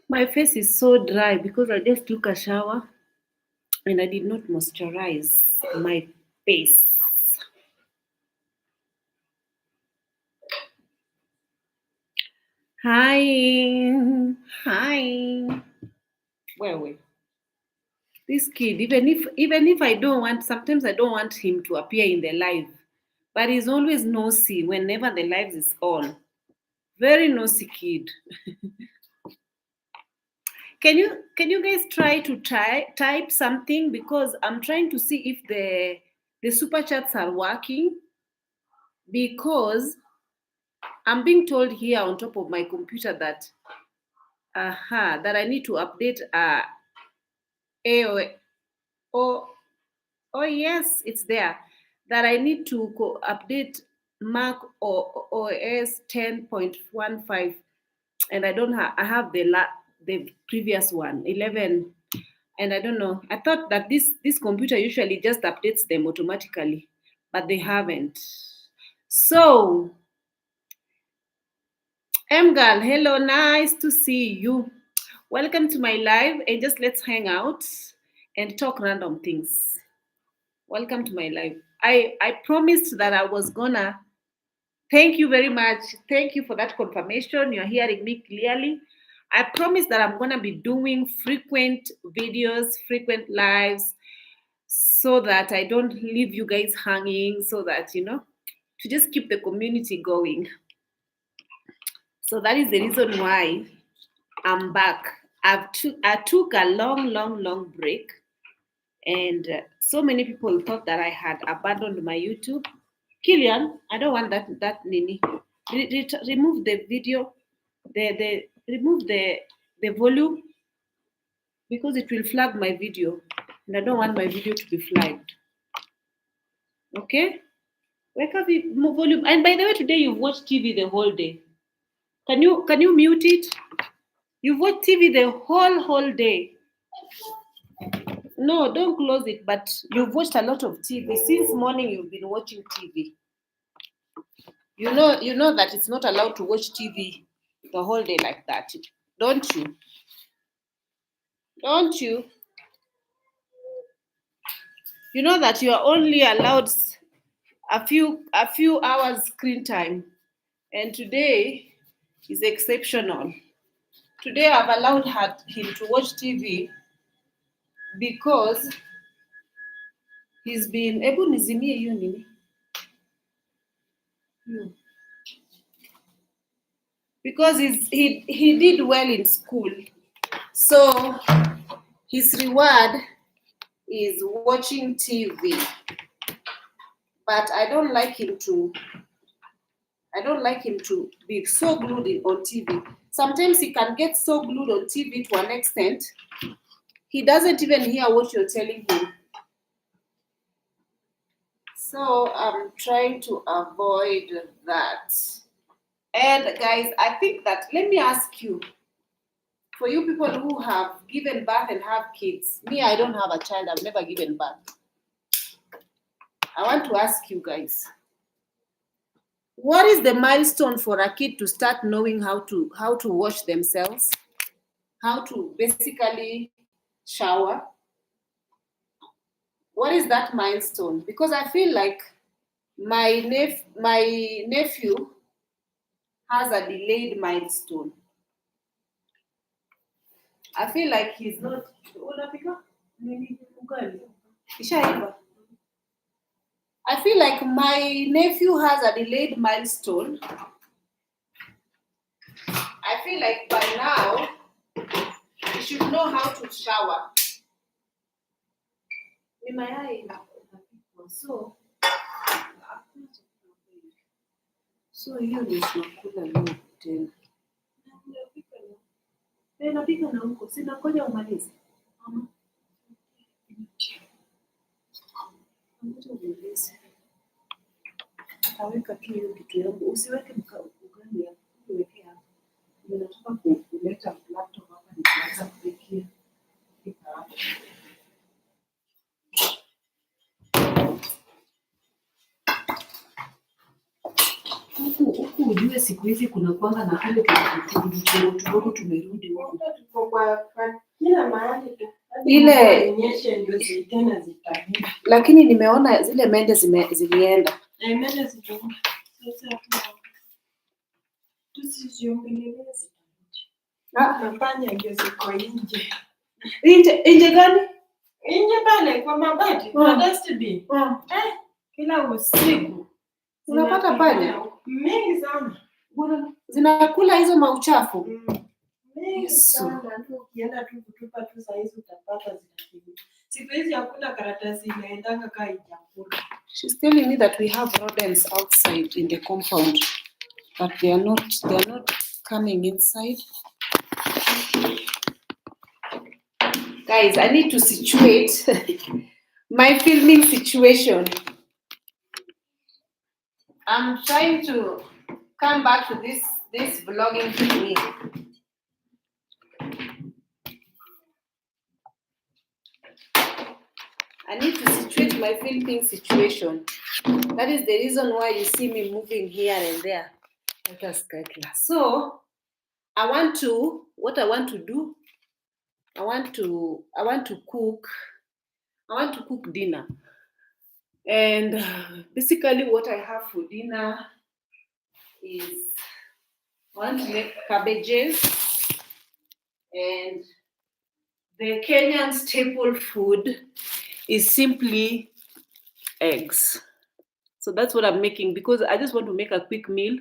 My face is so dry because I just took a shower and I did not moisturize my face. Hi. Hi. Wait. This kid, even if I don't want, sometimes I don't want him to appear in the live, but he's always nosy whenever the live is on. Very nosy kid. Can you guys try to type something, because I'm trying to see if the super chats are working, because I'm being told here on top of my computer that that I need to update AO, oh yes, it's there, that I need to update Mac or OS 10.15, and I don't have, I have the previous one 11, and I don't know. I thought that this computer usually just updates them automatically, but they haven't. So, M girl, hello, nice to see you. Welcome to my live, and just let's hang out and talk random things. Welcome to my live. I promised that I was gonna. Thank you very much. Thank you for that confirmation. You're hearing me clearly. I promise that I'm gonna be doing frequent videos, frequent lives, so that I don't leave you guys hanging, so that, to just keep the community going. So that is the reason why I'm back. I took a long break, and so many people thought that I had abandoned my YouTube. Killian, I don't want that Nini. Remove the video, remove the volume, because it will flag my video, and I don't want my video to be flagged. Okay? Wake up more volume. And by the way, today you've watched TV the whole day. Can you mute it? You've watched TV the whole day. No, don't close it, but you've watched a lot of TV. Since morning you've been watching TV. You know that it's not allowed to watch TV the whole day like that. Don't you? Don't you? You know that you are only allowed a few hours screen time, and today is exceptional. Today I've allowed him to watch TV because he's been able nizimie hiyo nini. Because he did well in school, so his reward is watching TV. But I don't like him to be so glued on TV. Sometimes he can get so glued on TV to an extent he doesn't even hear what you're telling him. So I'm trying to avoid that. And guys, I think that, let me ask you, for you people who have given birth and have kids, me, I don't have a child, I've never given birth. I want to ask you guys, what is the milestone for a kid to start knowing how to wash themselves, how to basically shower? What is that milestone? Because I feel like my nephew has a delayed milestone. I feel like he's not. I feel like my nephew has a delayed milestone. I feel like by now he should know how to shower. Ni mayai inapikwa. So hiyo ndio tunakula leo tena. Napika na huko. Sina ngoja umalize. Taweka tu hiyo kitu yangu. Usiweke ugali hapo. Uweke hapo. Ninataka kuleta laptop hapa nikianza kupikia. Huku ujue siku hizi kuna kwanga na kale kidogo tumerudi huku. Tuko kwa kila mahali tu. Ile ndio tena zitabidi. Lakini nimeona zile mende zilienda. Mende zimeenda. Sasa tusiziongeleleze. Nafanya ndio ziko nje. Nje gani? Nje pale kwa mabati, kwa dustbin. Kila usiku unapata panya mingi sana. Bwana zinakula hizo mauchafu. Mingi sana. Ndio ukienda tu kutupa tu saa hizi utapata zinakimbia. Siku hizi hakuna karatasi inaendanga kaa ijakula. She's telling me that we have rodents outside in the compound, but they are not coming inside. Guys, I need to situate my filming situation. I'm trying to come back to this vlogging technique. I need to situate my filming situation. That is the reason why you see me moving here and there. So I want to do. I want to cook dinner. And basically what I have for dinner is I want to make cabbages, and the Kenyan staple food is simply eggs. So that's what I'm making because I just want to make a quick meal.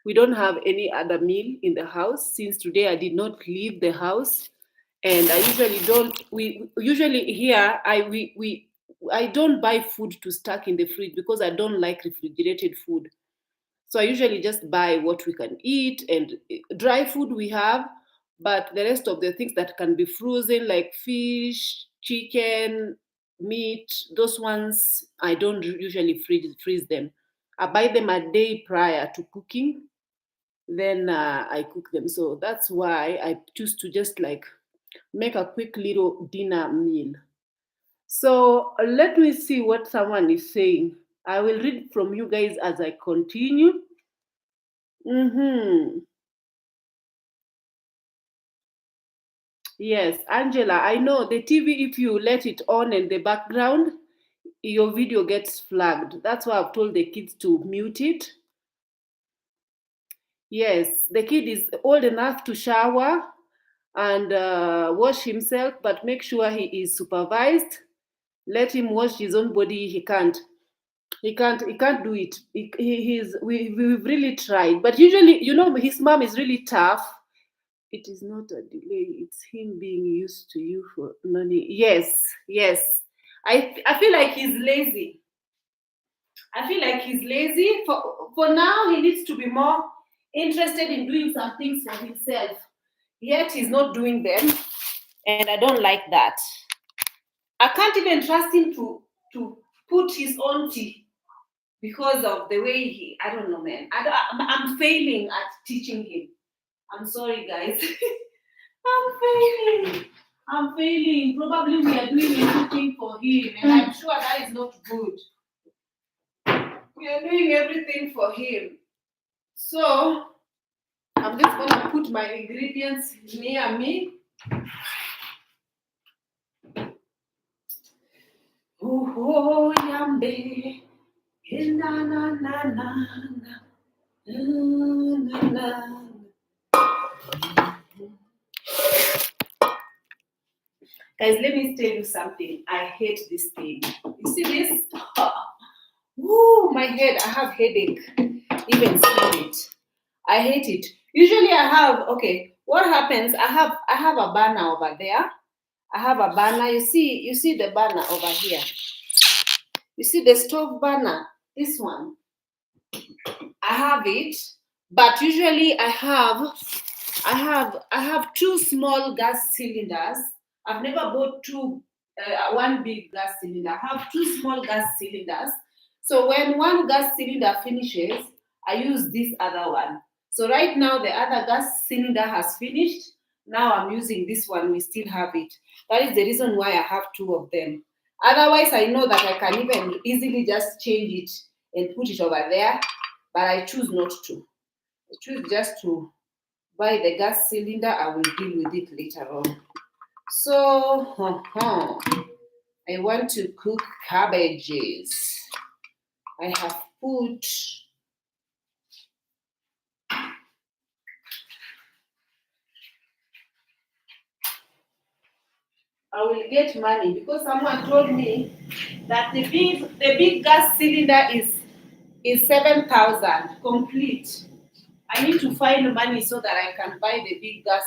We don't have any other meal in the house since today I did not leave the house, and I usually don't. I don't buy food to stack in the fridge because I don't like refrigerated food. So I usually just buy what we can eat, and dry food we have, but the rest of the things that can be frozen like fish, chicken, meat, those ones I don't usually freeze them. I buy them a day prior to cooking, then I cook them. So that's why I choose to just like make a quick little dinner meal. So let me see what someone is saying. I will read from you guys as I continue. Yes, Angela, I know the TV, if you let it on in the background, your video gets flagged. That's why I've told the kids to mute it. Yes, the kid is old enough to shower and wash himself, but make sure he is supervised. Let him wash his own body. He can't do it. We've really tried, but usually, his mom is really tough. It is not a delay, it's him being used to you for money. Yes. I feel like he's lazy. For now he needs to be more interested in doing some things for himself, yet he's not doing them, and I don't like that. I can't even trust him to put his own tea because of the way I don't know, man. I'm failing at teaching him. I'm sorry, guys. I'm failing. Probably we are doing everything for him, and I'm sure that is not good. We are doing everything for him. So I'm just gonna put my ingredients near me. Oh, yambe. Na na na na. Guys, let me tell you something. I hate this thing. You see this? Woo, my head, I have headache. Even seeing it. I hate it. Usually I have, okay, what happens? I have a burner over there. I have a burner. You see the burner over here. You see the stove burner, this one. I have it, but usually I have two small gas cylinders. I've never bought one big gas cylinder. I have two small gas cylinders. So when one gas cylinder finishes, I use this other one. So right now the other gas cylinder has finished. Now I'm using this one. We still have it. That is the reason why I have two of them. Otherwise, I know that I can even easily just change it and put it over there, but I choose not to. I choose just to buy the gas cylinder. I will deal with it later on. So, I want to cook cabbages. I have put, I will get money because someone told me that the big gas cylinder is 7,000 complete. I need to find money so that I can buy the big gas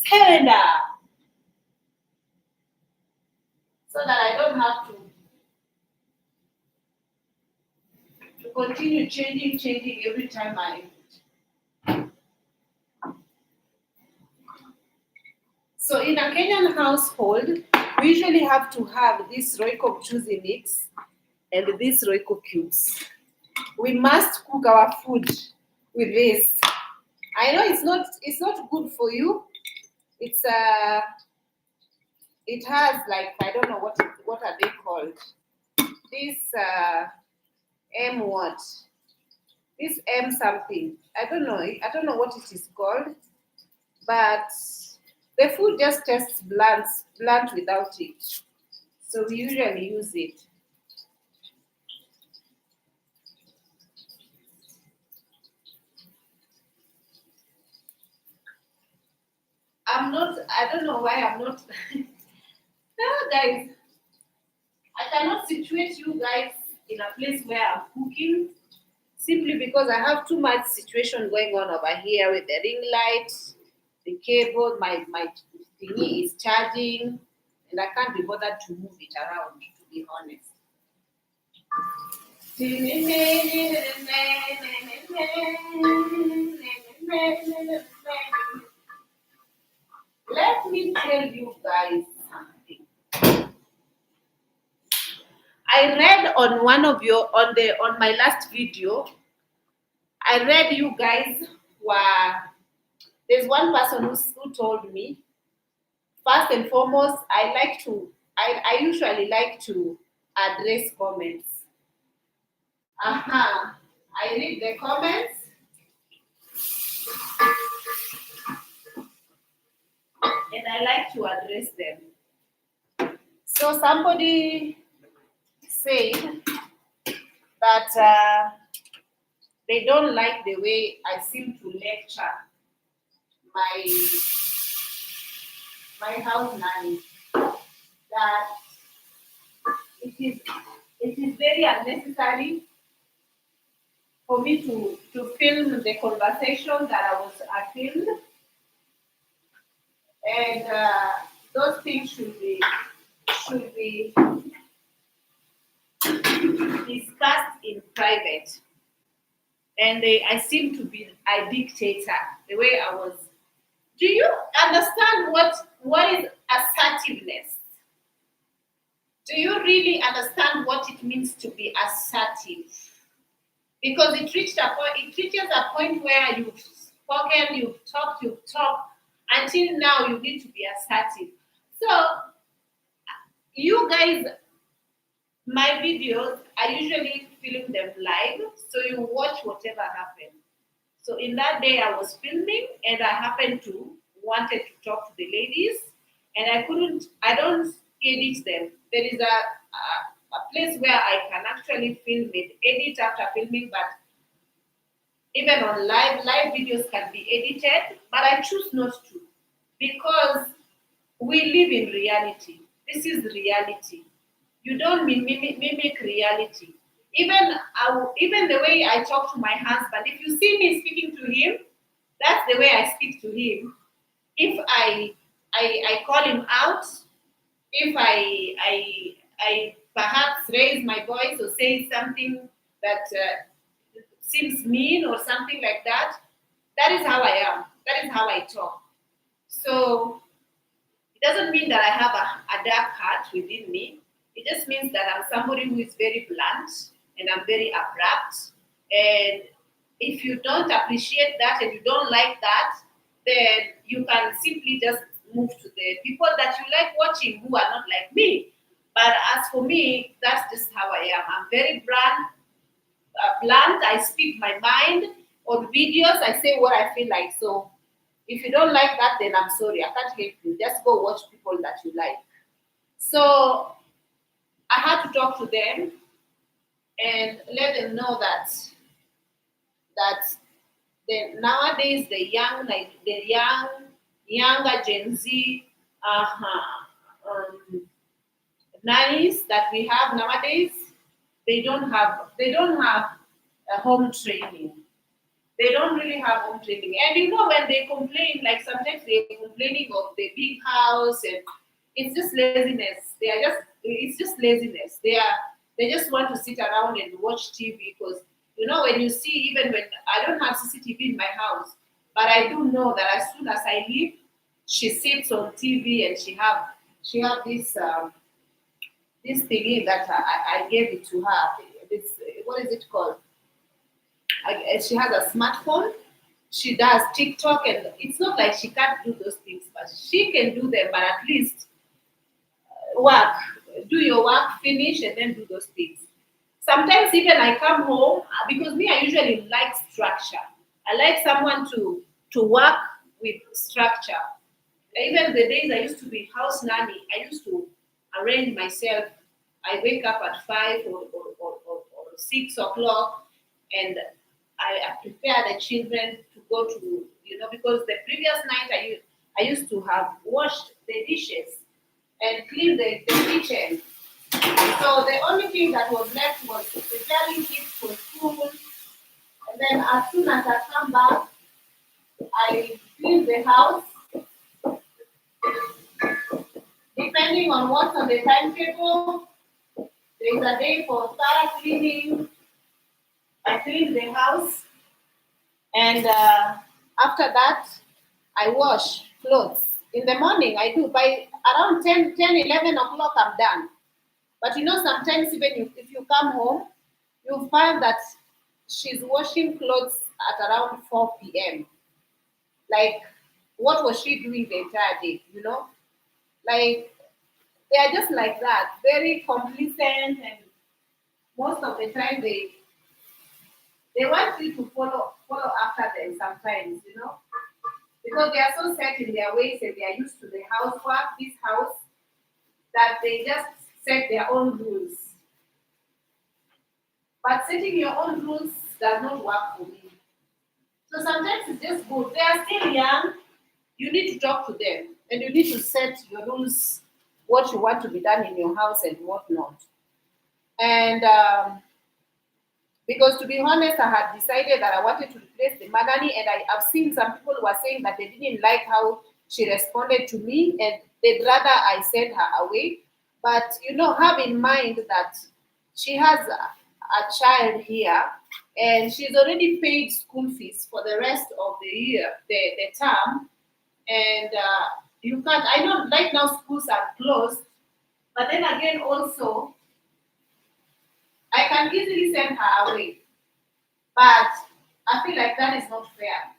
cylinder so that I don't have to continue changing every time I. So in a Kenyan household, we usually have to have this Royco Chuzi mix and these Royco cubes. We must cook our food with this. I know it's not good for you. It's it has like I don't know what are they called. This M what? This M something. I don't know. I don't know what it is called, but the food just tastes blunt without it. So we usually use it. I don't know why I'm not. No, guys, I cannot situate you guys in a place where I'm cooking simply because I have too much situation going on over here with the ring light, the cable, my thingy is charging, and I can't be bothered to move it around, to be honest. Let me tell you guys something. I read on one of your on my last video. I read you guys were there's one person who told me first and foremost I usually like to address comments. I read the comments and I like to address them. So somebody said that they don't like the way I seem to lecture my house nanny. That it is very unnecessary for me to film the conversation that I filmed, and those things should be discussed in private. And I seem to be a dictator the way I was. Do you understand what is assertiveness? Do you really understand what it means to be assertive? Because it reaches a point where you've spoken, you've talked, until now you need to be assertive. So you guys, my videos, I usually film them live, so you watch whatever happened. So in that day I was filming and I happened to wanted to talk to the ladies and I don't edit them. There is a place where I can actually film it, edit after filming, but even on live videos can be edited, but I choose not to because we live in reality. This is reality. You don't mimic reality. Even the way I talk to my husband, if you see me speaking to him, that's the way I speak to him. If I call him out, if I perhaps raise my voice or say something that seems mean or something like that, that is how I am. That is how I talk. So it doesn't mean that I have a dark heart within me. It just means that I'm somebody who is very blunt and I'm very abrupt. And if you don't appreciate that and you don't like that, then you can simply just move to the people that you like watching who are not like me. But as for me, that's just how I am. I'm very blunt. I speak my mind. On videos, I say what I feel like. So if you don't like that, then I'm sorry. I can't help you. Just go watch people that you like. So I had to talk to them and let them know that nowadays the younger Gen Z um, nannies that we have nowadays, they don't have a home training. They don't really have home training. And when they complain, like sometimes they're complaining of the big house, and it's just laziness. It's just laziness. They just want to sit around and watch TV because when you see, even when I don't have CCTV in my house, but I do know that as soon as I leave, she sits on TV and she have this thingy that I gave it to her. This, what is it called? She has a smartphone. She does TikTok, and it's not like she can't do those things, but she can do them. But at least work, do your work, finish, and then do those things. Sometimes even I come home because me, I usually like structure. I like someone to work with structure. Even the days I used to be house nanny, I used to arrange myself. I wake up at 5 or 6 o'clock, and I prepare the children to go to, because the previous night I used to have washed the dishes and cleaned the kitchen. So the only thing that was left was preparing kids for school. And then as soon as I come back, I clean the house. Depending on what's on the timetable, there is a day for thorough cleaning. I clean the house, and after that, I wash clothes. In the morning, I do. By around 10, 11 o'clock, I'm done. But sometimes even if you come home, you'll find that she's washing clothes at around 4 p.m. Like, what was she doing the entire day? Like, they are just like that, very complacent, and most of the time they want you to follow after them sometimes, because they are so set in their ways and they are used to the housework, this house, that they just set their own rules. But setting your own rules does not work for me. So sometimes it's just good. They are still young. You need to talk to them and you need to set your rules, what you want to be done in your house and what not. And because to be honest, I had decided that I wanted to replace the nanny, and I've seen some people who were saying that they didn't like how she responded to me and they'd rather I send her away. But have in mind that she has a child here and she's already paid school fees for the rest of the year, the term. And you can't, I know right now schools are closed, but then again also, I can easily send her away. But I feel like that is not fair.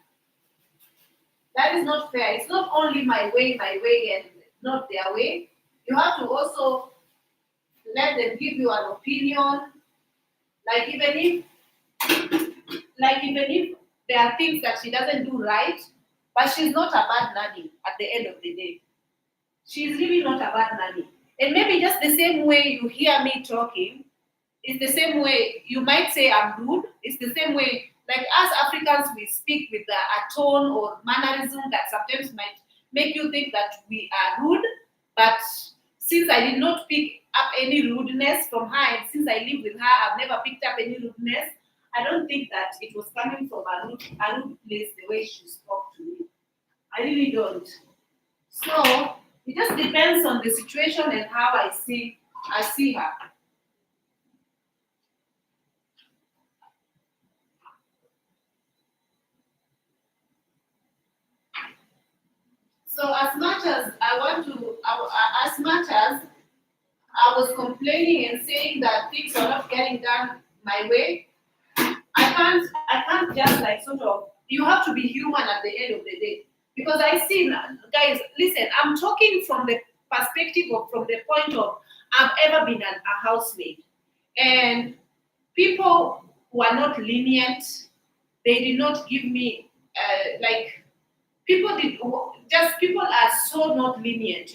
That is not fair. It's not only my way, and not their way. You have to also let them give you an opinion. Like even if there are things that she doesn't do right, but she's not a bad nanny at the end of the day. She's really not a bad nanny. And maybe just the same way you hear me talking, it's the same way you might say I'm rude. It's the same way, like us Africans, we speak with a tone or mannerism that sometimes might make you think that we are rude, but Since I did not pick up any rudeness from her, and since I live with her, I've never picked up any rudeness. I don't think that it was coming from a rude place the way she spoke to me. I really don't. So it just depends on the situation and how I see her. So as much as I want to, as much as I was complaining and saying that things are not getting done my way, I can't just like sort of. You have to be human at the end of the day, because I see guys. Listen, I'm talking from the perspective of from the point of I've ever been a housemaid, and people were not lenient. They did not give me like people did just people are so not lenient,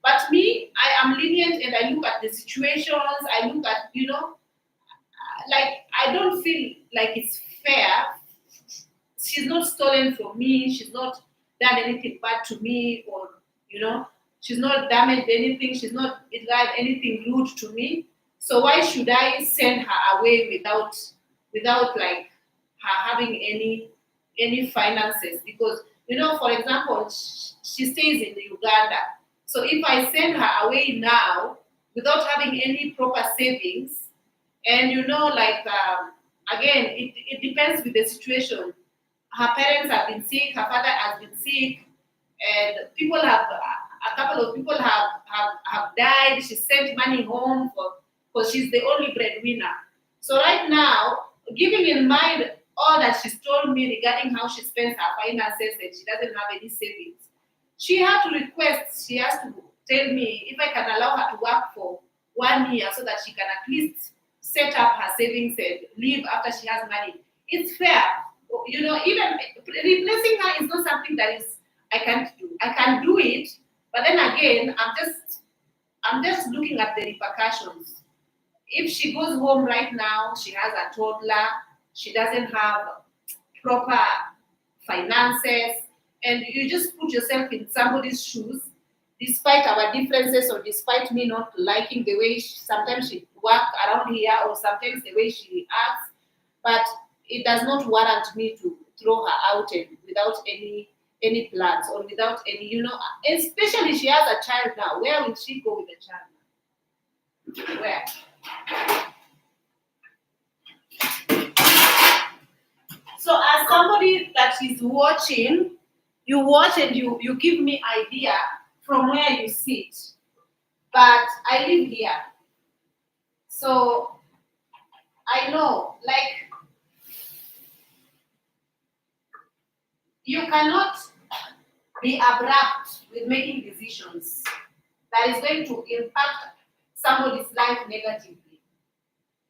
but me, I am lenient, and I look at the situations, I look at, like, I don't feel like it's fair. She's not stolen from me, she's not done anything bad to me, or you know she's not damaged anything, she's not done anything rude to me. So why should I send her away without like her having any finances? Because, for example, she stays in Uganda. So if I send her away now without having any proper savings, and like, again, it depends with the situation. Her parents have been sick, her father has been sick, and people have a couple of people have died. She sent money home because she's the only breadwinner. So right now, giving in mind all that she's told me regarding how she spends her finances and she doesn't have any savings, she has to tell me if I can allow her to work for 1 year so that she can at least set up her savings and leave after she has money. It's fair. Even replacing her is not something that is I can't do. I can do it, but then again, I'm just looking at the repercussions. If she goes home right now, she has a toddler, she doesn't have proper finances, and you just put yourself in somebody's shoes, despite our differences or despite me not liking the way sometimes she work around here or sometimes the way she acts, but it does not warrant me to throw her out and without any plans or without any, especially she has a child now. Where will she go with the child? Where? So as somebody that is watching, you watch and you give me idea from where you sit. But I live here. So I know, like, you cannot be abrupt with making decisions that is going to impact somebody's life negatively.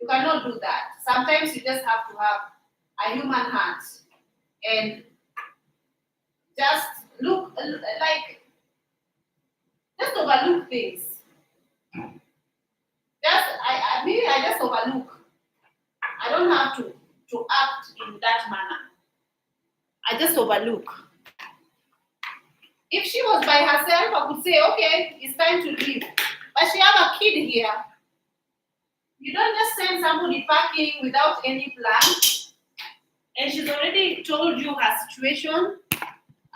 You cannot do that. Sometimes you just have to have a human heart and just look like just overlook things. I just overlook. I don't have to act in that manner. I just overlook. If she was by herself, I could say, okay, it's time to leave. But she have a kid here. You don't just send somebody packing without any plan. And she's already told you her situation,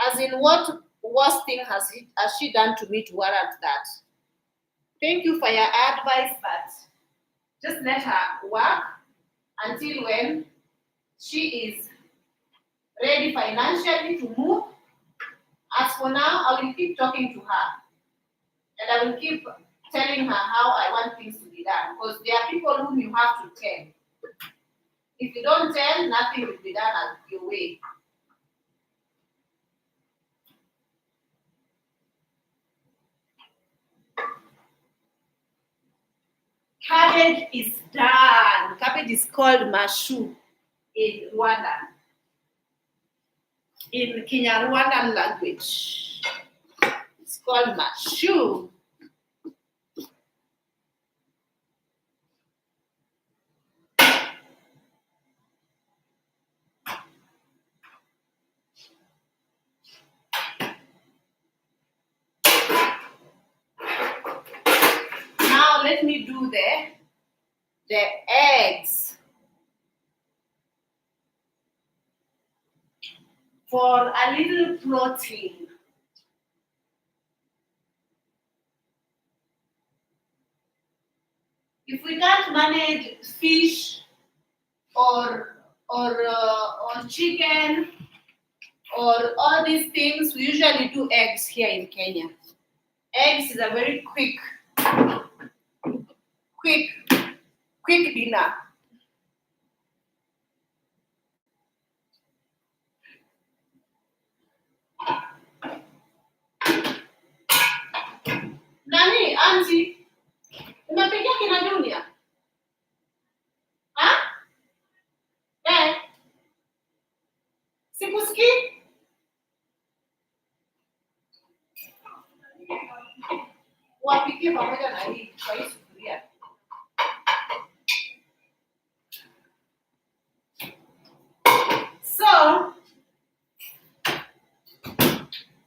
as in what worst thing has she done to me to warrant that. Thank you for your advice, but just let her work until when she is ready financially to move. As for now, I will keep talking to her and I will keep telling her how I want things to be done, because there are people whom you have to tell. If you don't tell, nothing will be done at your way. Cabbage is done. Cabbage is called mashu in Rwanda, in Kinyarwanda language. It's called mashu. let me do the eggs for a little protein. If we can't manage fish or chicken or all these things, we usually do eggs here in Kenya. Eggs is a very quick dinner. Nanny, auntie, unapikia kina Junior? Ha? Sikusikii? Wapikie pamoja na hii kwa hii sufuria. So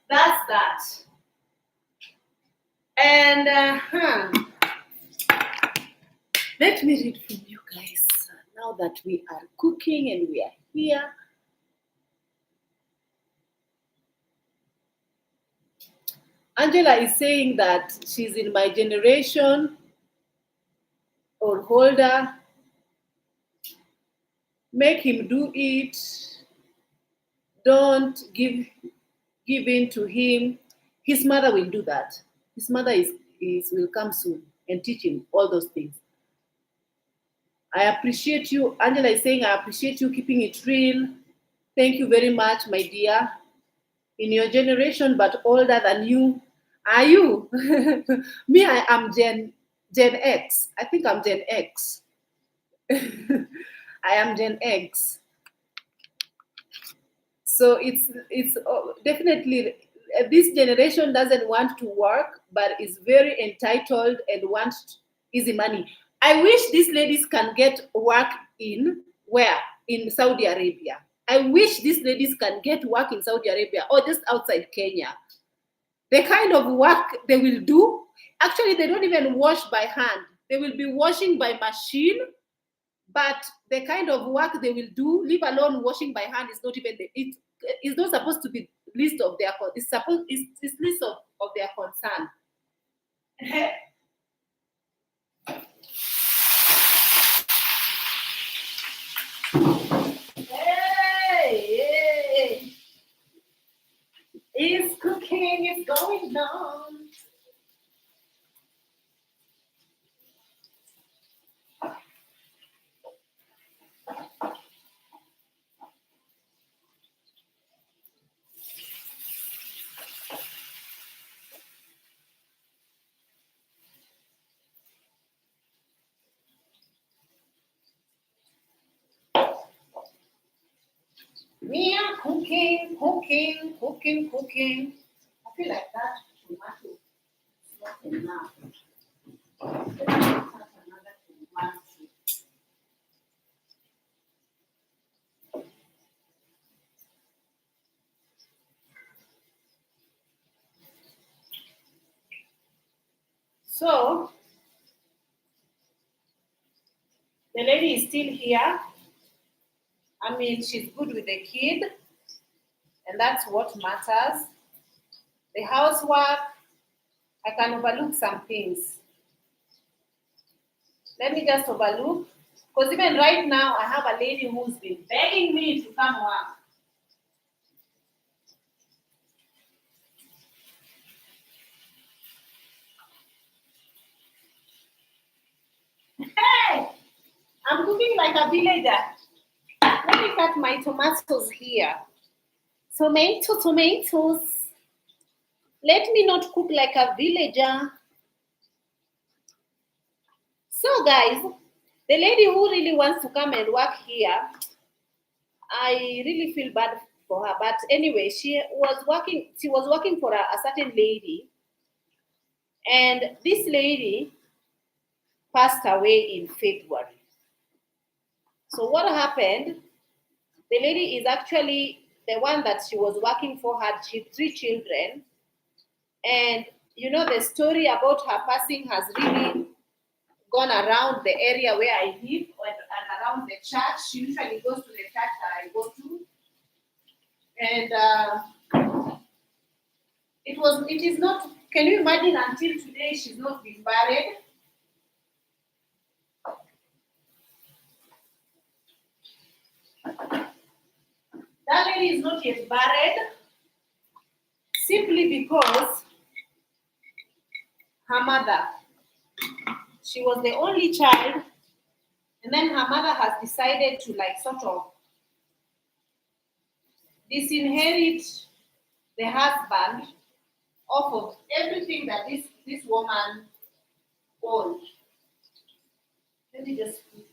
that's that. And let me read from you guys now that we are cooking and we are here. Angela is saying that she's in my generation or older. Make him do it. Don't give in to him. His mother will do that. His mother will come soon and teach him all those things. I appreciate you. Angela is saying, I appreciate you keeping it real. Thank you very much, my dear. In your generation, but older than you. Are you? Me, I am Gen X. I think I'm Gen X. I am Gen X. So it's definitely, this generation doesn't want to work, but is very entitled and wants easy money. I wish these ladies can get work in where? In Saudi Arabia. I wish these ladies can get work in Saudi Arabia or just outside Kenya. The kind of work they will do, actually they don't even wash by hand. They will be washing by machine, but the kind of work they will do, leave alone washing by hand, is not even, it's not supposed to be list of their, it's list of their concern. Hey. It's cooking, it's going on. We are cooking. I feel like that tomato is not enough. Another tomato. So the lady is still here. I mean, she's good with the kid, and that's what matters. The housework, I can overlook some things. Let me just overlook, because even right now, I have a lady who's been begging me to come work. Hey, I'm cooking like a villager. Let me cut my tomatoes here. Tomatoes. Let me not cook like a villager. So guys, the lady who really wants to come and work here, I really feel bad for her. But anyway, she was working for a certain lady. And this lady passed away in February. So what happened? The lady is actually the one that she was working for, had 3 children. And you know, the story about her passing has really gone around the area where I live and around the church. She usually goes to the church that I go to. And it is not, can you imagine, until today she's not been buried? That lady is not yet buried simply because her mother, she was the only child, and then her mother has decided to like sort of disinherit the husband off of everything that this woman owned. Let me just put it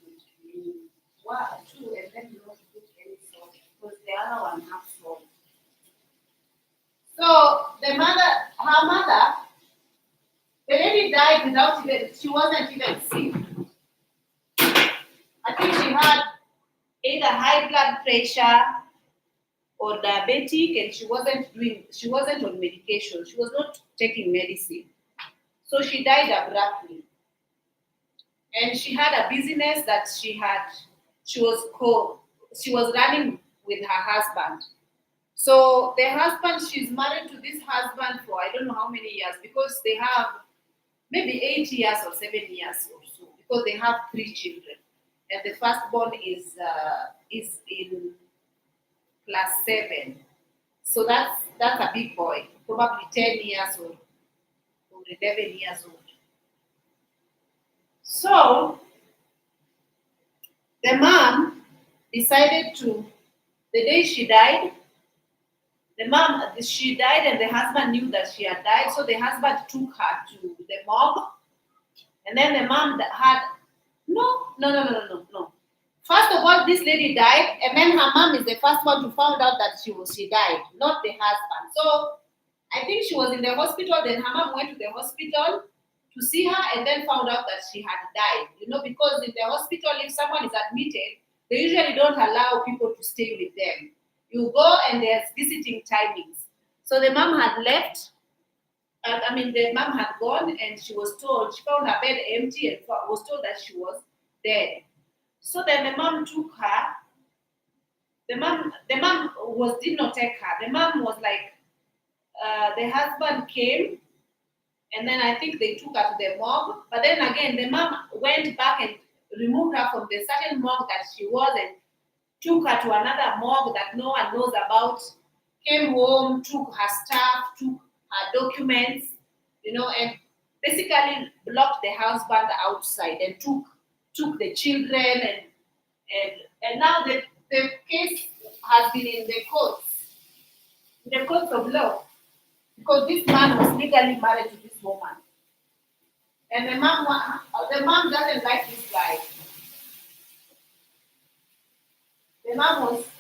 one, two, and then not put any salt because the other one has salt. So her mother, the lady died without even, she wasn't even sick. I think she had either high blood pressure or diabetic, and she wasn't on medication. She was not taking medicine. So she died abruptly. And she had a business that she was running with her husband. So the husband, she's married to this husband for I don't know how many years, because they have maybe 8 years or 7 years or so, because they have 3 children. And the firstborn is in class 7. So that's a big boy, probably 10 years old or 11 years old. So the mom decided to, the day she died, she died and the husband knew that she had died, so the husband took her to the morgue. And then the mom had, no. First of all, this lady died, and then her mom is the first one to find out that she died, not the husband. So I think she was in the hospital, then her mom went to the hospital to see her and then found out that she had died. Because in the hospital, if someone is admitted, they usually don't allow people to stay with them. You go and there's visiting timings. So the mom had left. The mom had gone and she found her bed empty and was told that she was dead. So then the mom took her. The mom did not take her. The mom was like, the husband came, and then I think they took her to the morgue. But then again, the mom went back and removed her from the certain morgue that she was and took her to another morgue that no one knows about. Came home, took her stuff, took her documents, and basically locked the husband outside and took the children and now the case has been in the courts of law, because this man was legally married to this woman. And the mom doesn't like this guy.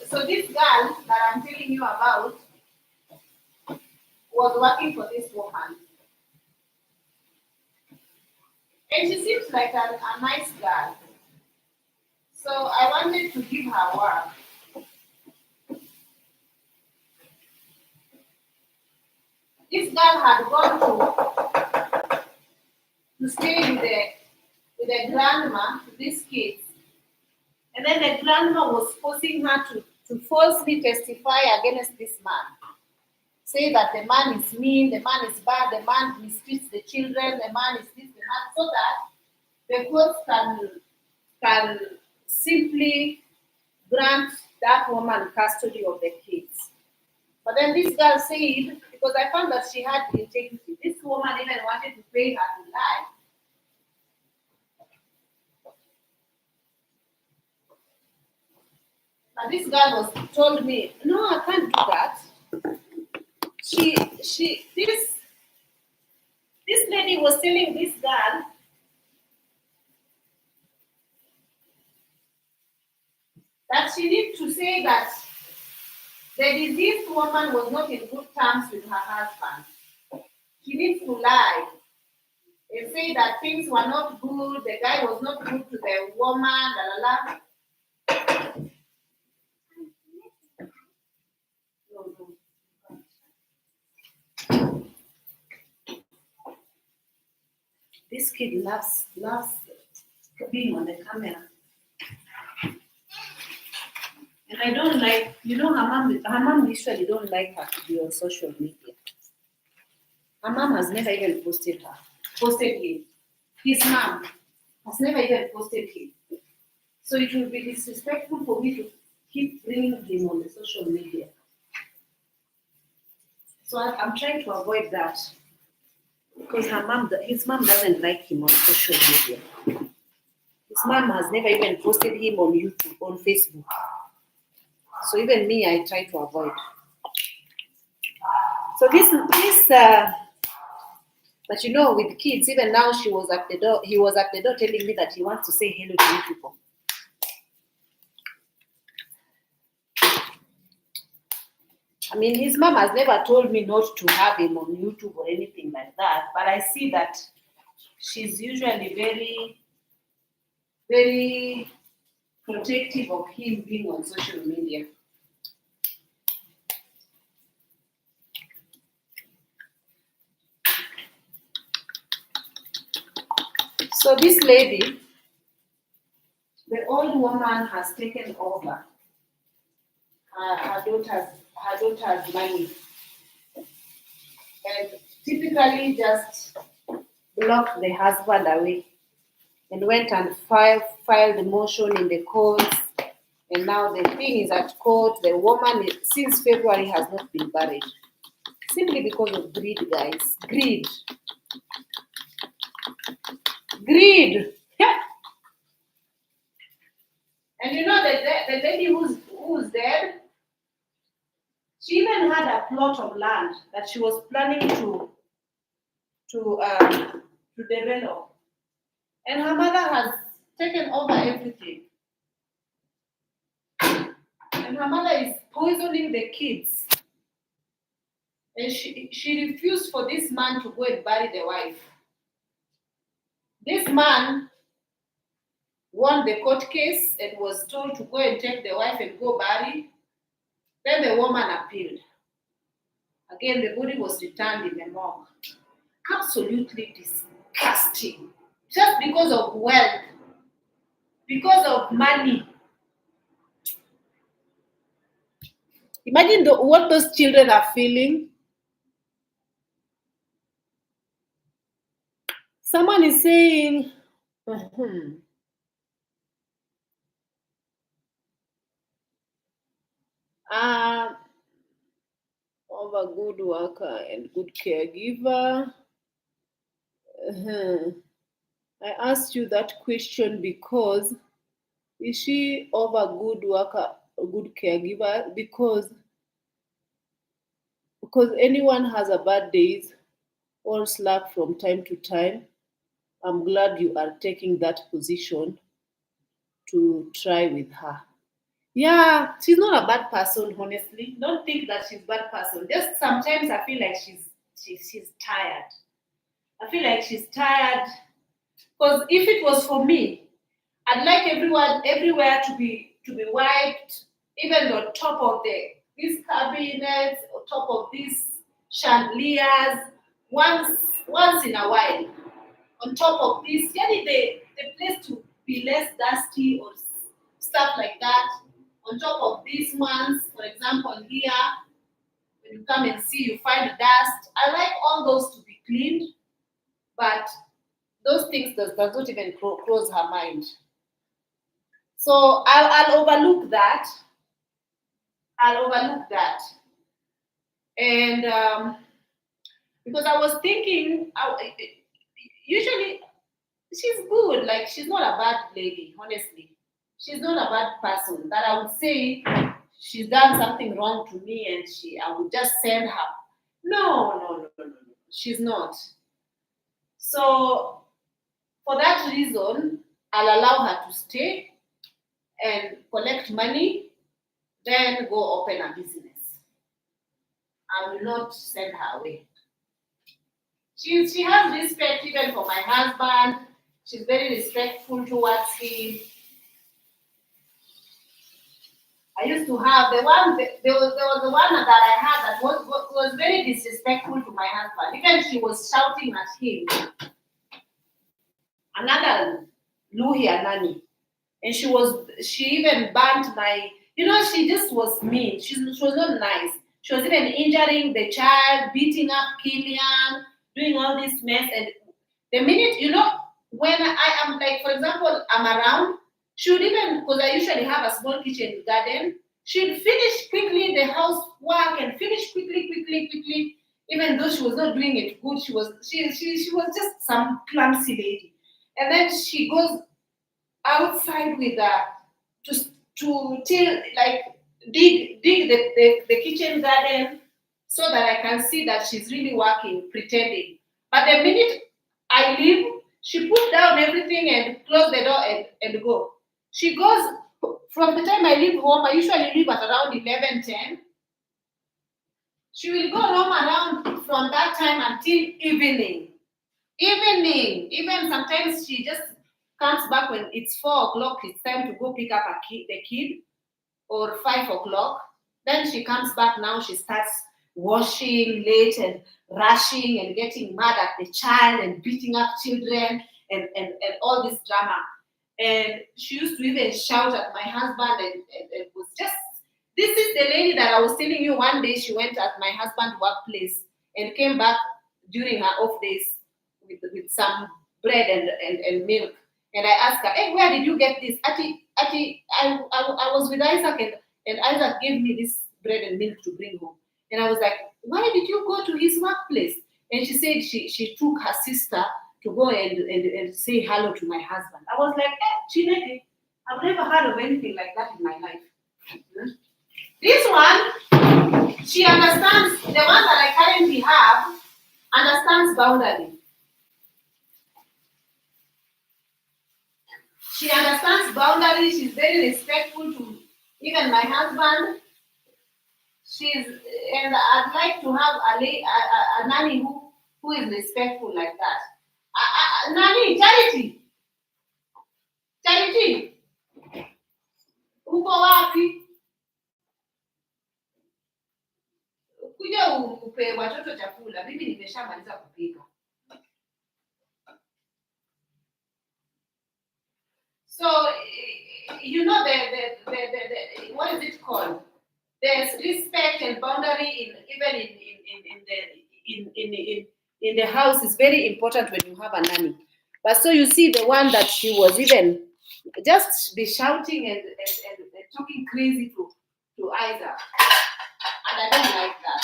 So this girl that I'm telling you about was working for this woman. And she seems like a nice girl. So I wanted to give her work. This girl had gone to stay with the grandma to these kids. And then the grandma was forcing her to falsely testify against this man. Say that the man is mean, the man is bad, the man mistreats the children, the man is this, the man, so that the courts can simply grant that woman custody of the kids. But then this girl said, because I found that she had integrity, this woman even wanted to pay her to lie. But this girl told me, no, I can't do that. This lady was telling this girl that she needs to say that the deceased woman was not in good terms with her husband. She needs to lie and say that things were not good, the guy was not good to the woman, la la la. This kid loves like being on the camera. And I don't like, her mom usually don't like her to be on social media. Her mom has never even posted him. His mom has never even posted him. So it will be disrespectful for me to keep bringing him on the social media. So I'm trying to avoid that because his mom doesn't like him on social media. His mom has never even posted him on YouTube, on Facebook. So even me, I try to avoid. So but with kids, even now he was at the door telling me that he wants to say hello to you people. I mean, his mom has never told me not to have him on YouTube or anything like that, but I see that she's usually very, very protective of him being on social media. So this lady, the old woman has taken over her daughter's money, and typically just blocked the husband away and went and filed the motion in the courts. And now the thing is at court. The woman, since February, has not been buried. Simply because of greed, guys. Greed. Greed. Yeah. And the lady who's dead, she even had a plot of land that she was planning to develop. And her mother has taken over everything. And her mother is poisoning the kids. And she refused for this man to go and bury the wife. This man won the court case and was told to go and take the wife and go bury. Then the woman appealed. Again, the body was returned in the morgue. Absolutely disgusting. Just because of wealth, because of money. Imagine what those children are feeling. Someone is saying, of a good worker and good caregiver. I asked you that question because is she of a good worker, a good caregiver? Because anyone has a bad days or slack from time to time. I'm glad you are taking that position to try with her. Yeah, she's not a bad person, honestly. Don't think that she's a bad person. Just sometimes I feel like she's tired. I feel like she's tired. Because if it was for me, I'd like everyone everywhere to be wiped, even on top of these cabinets, on top of these chandeliers, once in a while. On top of this, the place to be less dusty or stuff like that. On top of these ones, for example, here, when you come and see, you find dust. I like all those to be cleaned, but those things does not even cross her mind. So I'll overlook that. And because I was thinking, usually she's good. Like, she's not a bad lady, honestly. She's not a bad person that I would say she's done something wrong to me and I would just send her. No. She's not. So for that reason, I'll allow her to stay and collect money, then go open a business. I will not send her away. She has respect even for my husband. She's very respectful towards him. I used to have there was the one that I had that was very disrespectful to my husband. Even she was shouting at him. Another Luhia Nanny. And she even burnt my, she just was mean. She was not nice. She was even injuring the child, beating up Killian, doing all this mess. And the minute, when I am like, for example, I'm around, she would even, because I usually have a small kitchen garden, she'd finish quickly the housework and finish quickly, even though she was not doing it good. She was just some clumsy lady. And then she goes outside with to till like dig the kitchen garden so that I can see that she's really working, pretending. But the minute I leave, she put down everything and close the door and go. She goes from the time I leave home. I usually leave at around 11:10. She will go home around from that time until evening. Even sometimes she just comes back when it's 4 o'clock. It's time to go pick up the kid, or 5 o'clock. Then she comes back. Now she starts washing late and rushing and getting mad at the child and beating up children and all this drama. And she used to even shout at my husband and was just, this is the lady that I was telling you. One day she went at my husband's workplace and came back during her off days with some bread and milk. And I asked her, hey, where did you get this? Ati, I was with Isaac and Isaac gave me this bread and milk to bring home. And I was like, why did you go to his workplace? And she said she took her sister to go and say hello to my husband. I was like, Chineke, I've never heard of anything like that in my life. This one, she understands, the one that I currently have, understands boundary. She understands boundaries. She's very respectful to even my husband. And I'd like to have a nanny who is respectful like that. Nanny, Charity, uko wapi? Kuja upe watoto chakula. Mimi nimeshamaliza kupika. So the what is it called? There's respect and boundary in the house is very important when you have a nanny. But so you see the one that she was even just be shouting and talking crazy to Isaac. And I don't like that.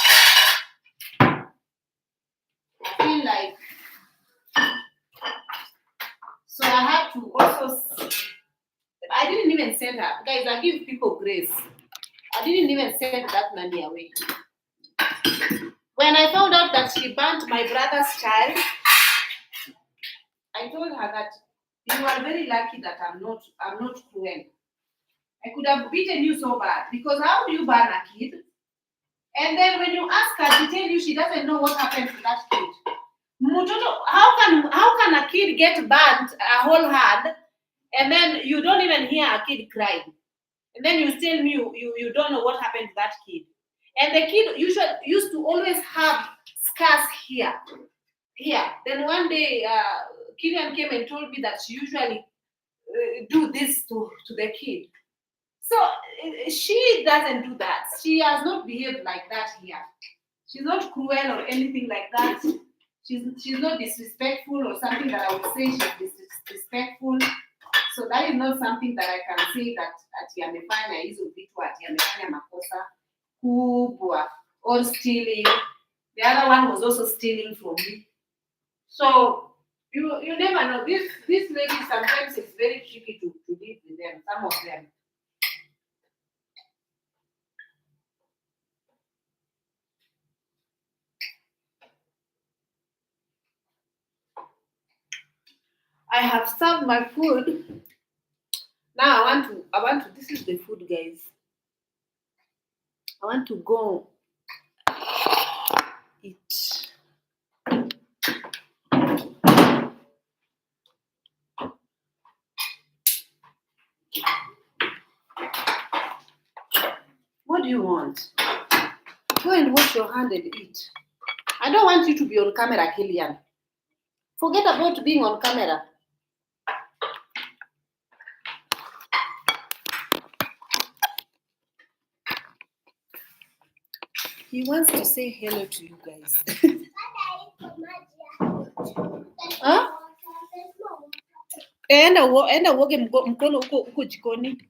I feel like, so I had to also, I didn't even send her. Guys, I give people grace. I didn't even send that nanny away. When I found out that she burnt my brother's child, I told her that you are very lucky that I'm not cruel. I could have beaten you so bad, because how do you burn a kid? And then when you ask her to tell you, she doesn't know what happened to that kid. How can a kid get burnt a whole hand and then you don't even hear a kid crying? And then you tell me you don't know what happened to that kid. And the kid used to always have scars here. Then one day, Killian came and told me that she usually do this to the kid. So she doesn't do that. She has not behaved like that here. She's not cruel or anything like that. She's not disrespectful or something that I would say she's disrespectful. So that is not something that I can say that ati amefanya hizo vitu, ati amefanya makosa kubwa or stealing. The other one was also stealing from me. So you never know. These ladies, sometimes it's very tricky to live with them. Some of them. I have served my food. Now I want to, this is the food, guys. I want to go eat. What do you want? Go and wash your hand and eat. I don't want you to be on camera, Killian. Forget about being on camera. He wants to say hello to you guys. Huh? Enda uoge mkono huko jikoni.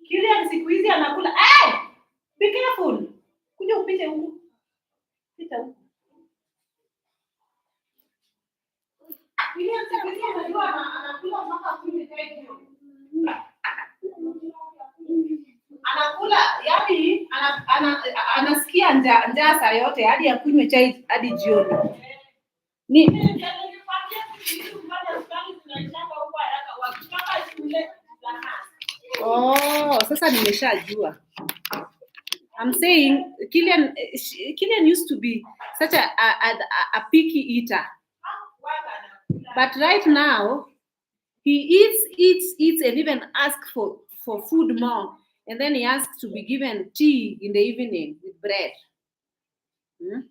Kile siku hizi anakula. Hey! Be careful. Kuja upite huku. Pita huku. Kile siku hizi anakula mpaka kumi hiyo. Anakula, yani anasikia njaa saa yote hadi akunywe chai hadi jioni. Ni Oh, sasa nimeshajua. I'm saying Killian used to be such a picky eater. But right now, he eats and even asks for food more. And then he asks to be given tea in the evening with bread. Hmm?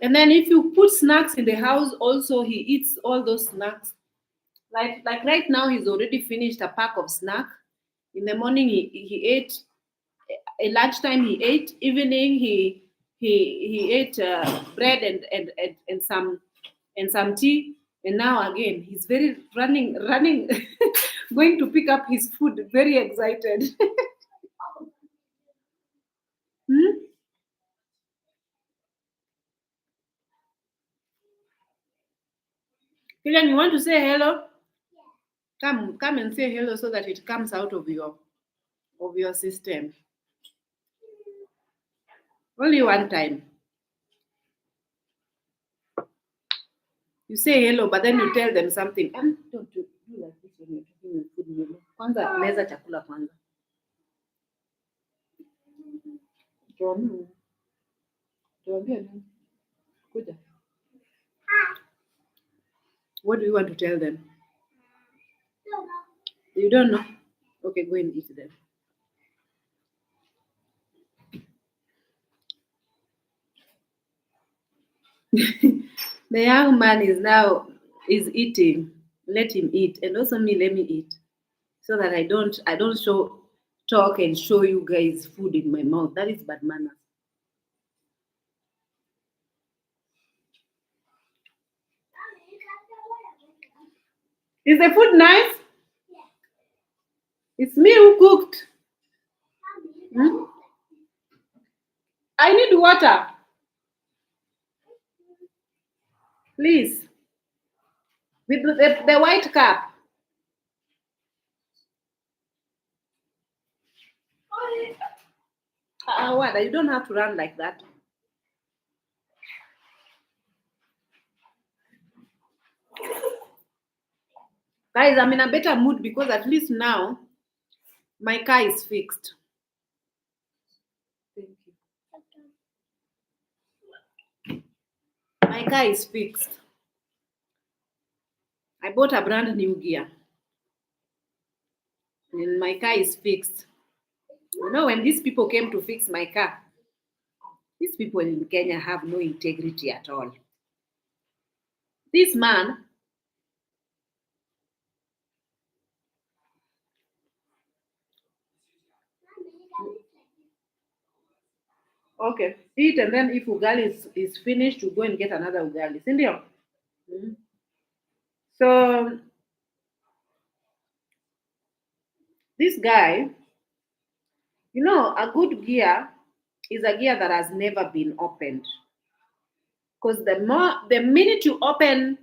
And then if you put snacks in the house, also he eats all those snacks. Like right now, he's already finished a pack of snack. In the morning, he ate. At lunchtime, he ate. Evening, he ate bread and some tea. And now again, he's very running, going to pick up his food. Very excited. Hmm? Killian, you want to say hello? Come and say hello so that it comes out of your system. Only one time. You say hello, but then you tell them something. Don't do like this when you're talking with food. Kwanza meza chakula kwanza. Kuja. What do you want to tell them? You don't know? Okay, go and eat them. The young man is eating. Let him eat, and also me. Let me eat, so that I don't talk and show you guys food in my mouth. That is bad manners. Is the food nice? It's me who cooked. Hmm? I need water. Please. With the white cup. What? You don't have to run like that. Guys, I'm in a better mood because at least now my car is fixed. Thank you. My car is fixed. I bought a brand new gear. And my car is fixed. You know, when these people came to fix my car, these people in Kenya have no integrity at all. This man, okay, eat, and then if ugali is finished, you go and get another ugali. Sindio? Mm-hmm. So this guy, a good gear is a gear that has never been opened. Because the minute you open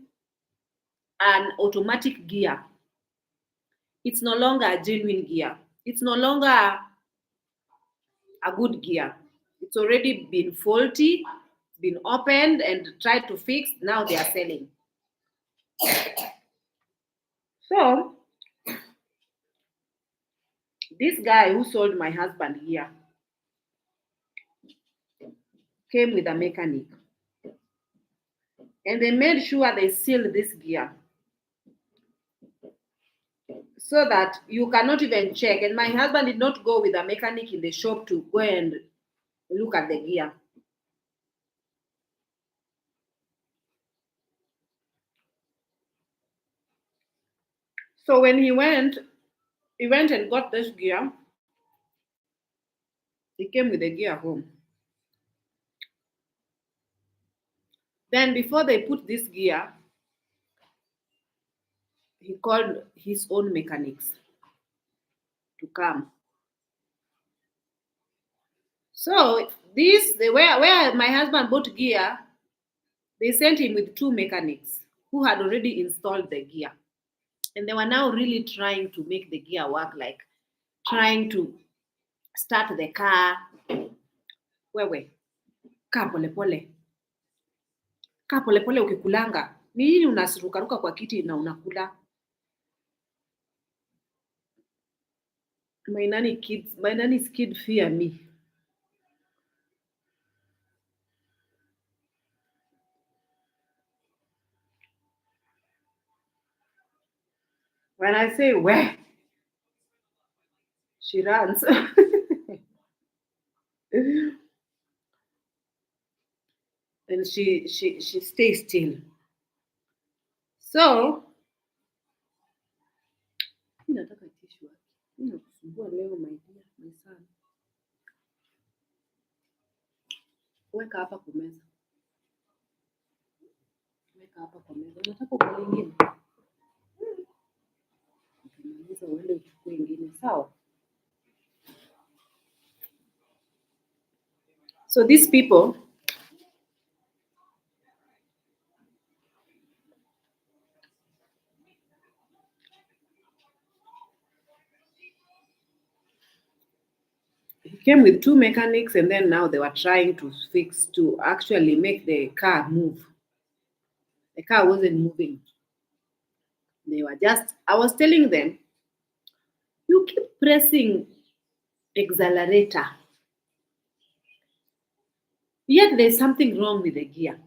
an automatic gear, it's no longer a genuine gear. It's no longer a good gear. It's already been faulty, been opened and tried to fix. Now they are selling. So this guy who sold my husband here came with a mechanic. And they made sure they sealed this gear so that you cannot even check. And my husband did not go with a mechanic in the shop to go and look at the gear. So when he went and got this gear. He came with the gear home. Then before they put this gear, he called his own mechanics to come. So where my husband bought gear, they sent him with two mechanics who had already installed the gear. And they were now really trying to make the gear work, like trying to start the car. Wewe, kaa polepole. Kaa polepole ukikulanga. Ni nini unasirukaruka kwa kiti na unakula? My nanny's kid fear me. When I say where, she runs. And she stays still. So nataka tissue. Nakusumbua leo my dear, my son. Weka hapa kwa meza. Weka hapa kwa meza. Unataka ukale ingine? Ukimaliza uende uchukue ingine, sawa? So these people he came with two mechanics, and then now they were trying to actually make the car move. The car wasn't moving. I was telling them, you keep pressing accelerator. Yet there's something wrong with the gear.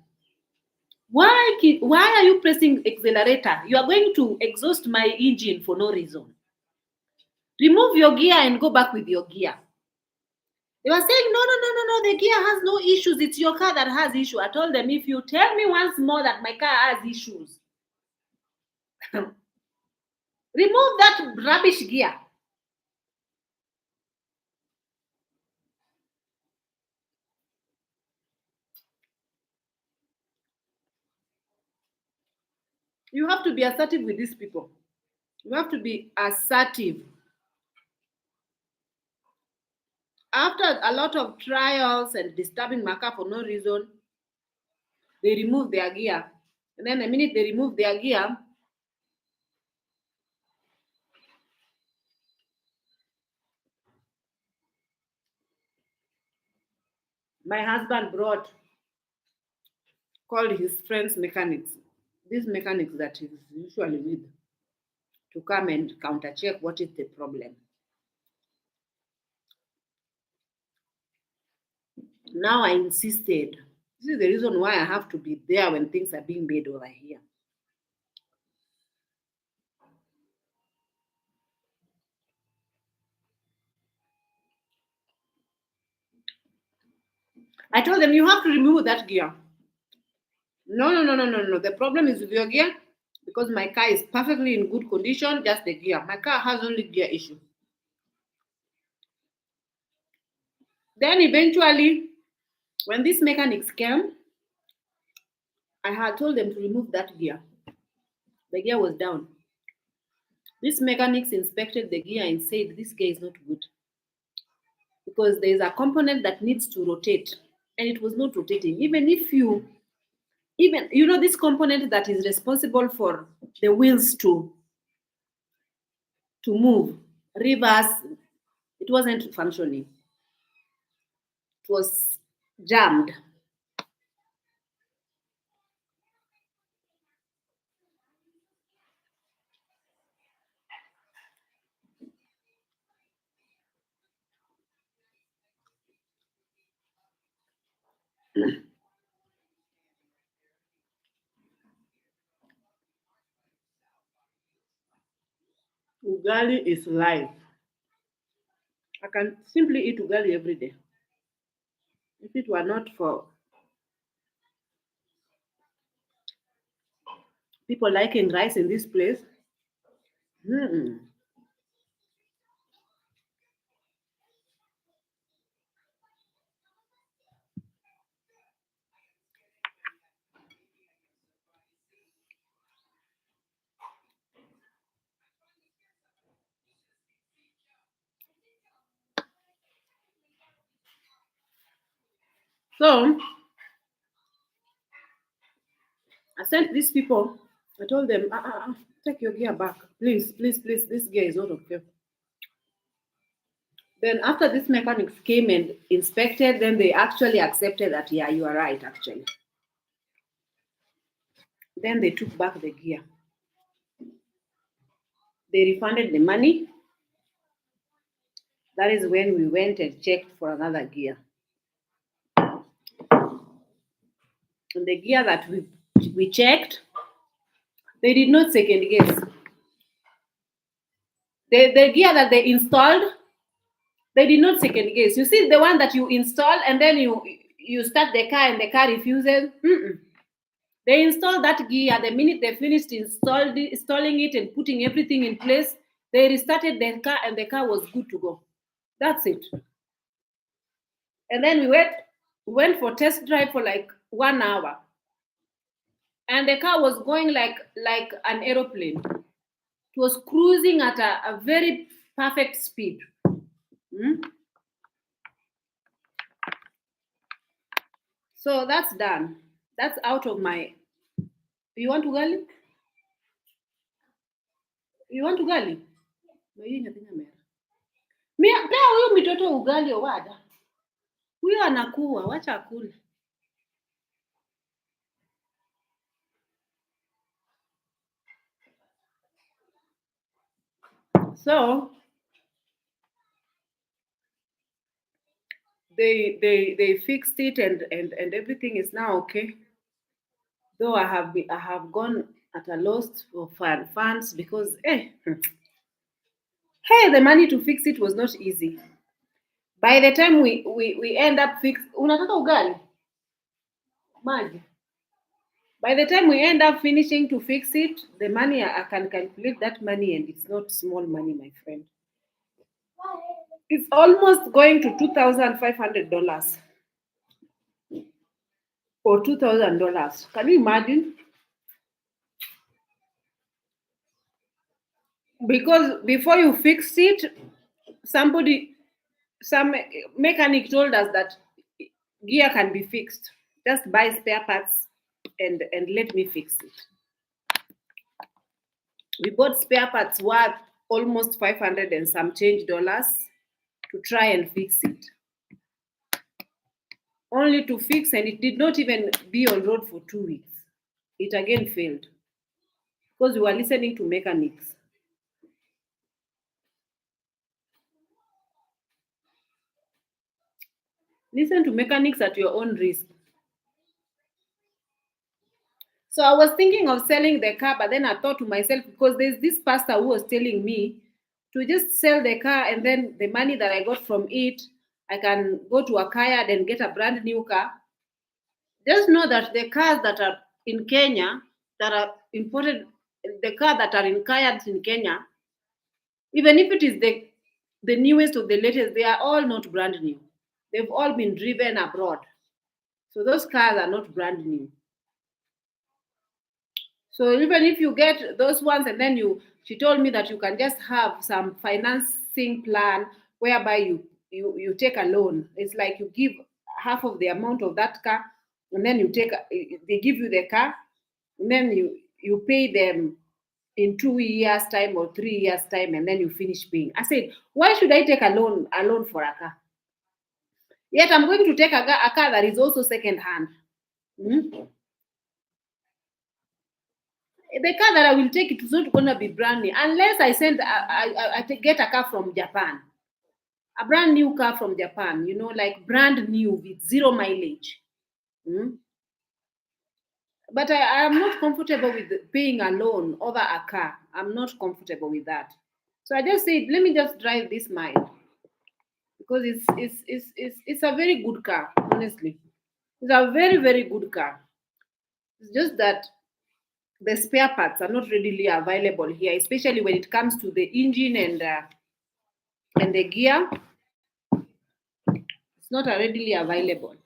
Why are you pressing accelerator? You are going to exhaust my engine for no reason. Remove your gear and go back with your gear. They were saying, no, the gear has no issues. It's your car that has issue. I told them, if you tell me once more that my car has issues, remove that rubbish gear. You have to be assertive with these people. You have to be assertive. After a lot of trials and disturbing my car for no reason, they remove their gear. And then the minute they remove their gear, my husband called his friends mechanics, these mechanics that he's usually with, to come and counter check what is the problem. Now I insisted. This is the reason why I have to be there when things are being made over here. I told them, you have to remove that gear. No. The problem is with your gear because my car is perfectly in good condition, just the gear. My car has only gear issue. Then eventually, when these mechanics came, I had told them to remove that gear. The gear was down. These mechanics inspected the gear and said this gear is not good because there is a component that needs to rotate and it was not rotating. Even if you Even, this component that is responsible for the wheels to move, reverse, it wasn't functioning. It was jammed. Ugali is life. I can simply eat ugali every day. If it were not for people liking rice in this place, hmm. So I sent these people. I told them, take your gear back, please, please, please. This gear is not okay. Then after these mechanics came and inspected, then they actually accepted that, yeah, you are right, actually. Then they took back the gear. They refunded the money. That is when we went and checked for another gear. And the gear that we checked, they did not second guess. The gear that they installed, they did not second guess. You see the one that you install and then you start the car and the car refuses. Mm-mm. They installed that gear. The minute they finished installing it and putting everything in place, they restarted the car and the car was good to go. That's it. And then we went for test drive for like 1 hour, and the car was going like an aeroplane. It was cruising at a very perfect speed. Mm? So that's done. That's out of my. You want ugali? You want ugali? No, hii inapiga mera. Pea huyu mitoto ugali owada. Huyo anakuwa, wacha akule. So they fixed it and everything is now okay. Though I have gone at a loss for funds because hey, the money to fix it was not easy. By the time we end up fix unataka ugali? Maji. By the time we end up finishing to fix it, the money I can calculate that money and it's not small money, my friend. It's almost going to $2,500 or $2,000. Can you imagine? Because before you fix it, some mechanic told us that gear can be fixed. Just buy spare parts and let me fix it. We bought spare parts worth almost 500 and some change dollars to try and fix it. Only to fix, and it did not even be on road for 2 weeks. It again failed because we were listening to mechanics. Listen to mechanics at your own risk. So I was thinking of selling the car, but then I thought to myself, because there's this pastor who was telling me to just sell the car and then the money that I got from it, I can go to a car and get a brand new car. Just know that the cars that are in Kenya, that are imported, the cars that are in cars in Kenya, even if it is the newest or the latest, they are all not brand new. They've all been driven abroad. So those cars are not brand new. So even if you get those ones and then she told me that you can just have some financing plan whereby you take a loan. It's like you give half of the amount of that car and then they give you the car, and then you pay them in 2 years time or 3 years time, and then you finish paying. I said, why should I take a loan for a car? Yet I'm going to take a car that is also second hand. Hmm? The car that I will take, it is not going to be brand new unless I get a car from Japan, a brand new car from Japan, like brand new with zero mileage. Hmm? But I am not comfortable with paying a loan over a car. I'm not comfortable with that. So I just said, let me just drive this mile because it's a very good car, honestly. It's a very, very good car. It's just that the spare parts are not readily available here, especially when it comes to the engine and the gear. It's not readily available.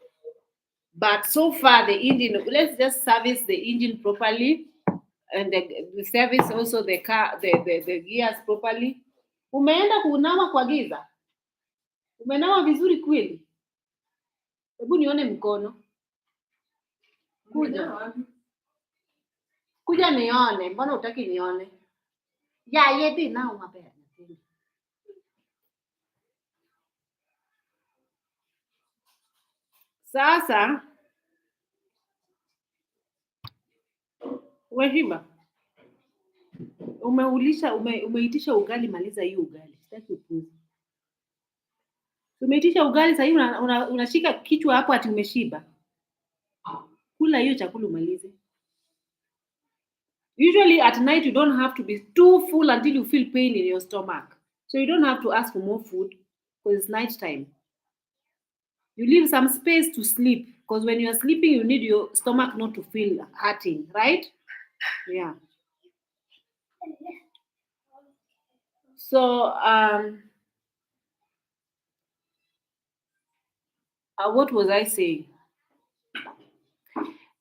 But so far, the engine, let's just service the engine properly and the service also the car, the gears properly. Umeenda kunawa kwa giza? Umenawa vizuri kweli? Hebu nione mkono. Kuja. Kuja nione. Mbona utaki nione? Ya, yeti nao mapema. Sasa Wehima, umeitisha ugali, maliza hiyo ugali. Sitaki upuzi. Umeitisha ugali sasa hivi unashika kichwa hapo ati umeshiba. Kula hiyo chakula umalize. Usually at night you don't have to be too full until you feel pain in your stomach. So you don't have to ask for more food because it's night time. You leave some space to sleep because when you're sleeping you need your stomach not to feel hurting, right? Yeah. So what was I saying?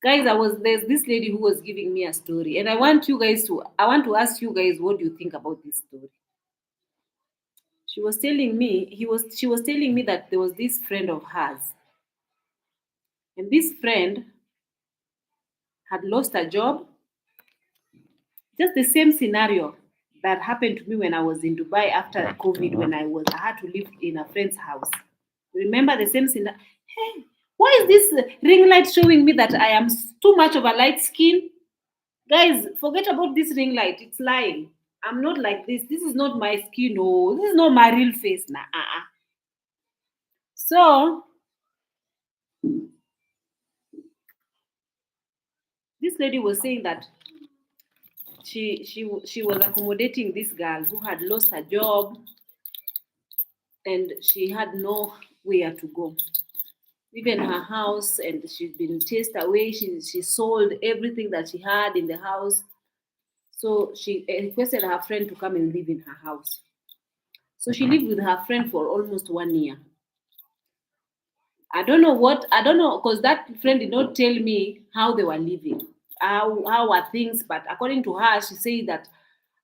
Guys, there's this lady who was giving me a story, and I want to ask you guys, what do you think about this story? She was telling me that there was this friend of hers, and this friend had lost a job. Just the same scenario that happened to me when I was in Dubai after COVID, when I had to live in a friend's house. Remember the same scenario? Hey, why is this ring light showing me that I am too much of a light skin? Guys, forget about this ring light. It's lying. I'm not like this. This is not my skin. No, this is not my real face. Nah. So this lady was saying that she was accommodating this girl who had lost her job and she had nowhere to go. Even her house, and she's been chased away. She sold everything that she had in the house. So she requested her friend to come and live in her house. So she lived with her friend for almost 1 year. I don't know, because that friend did not tell me how they were living, how were things, but according to her, she said that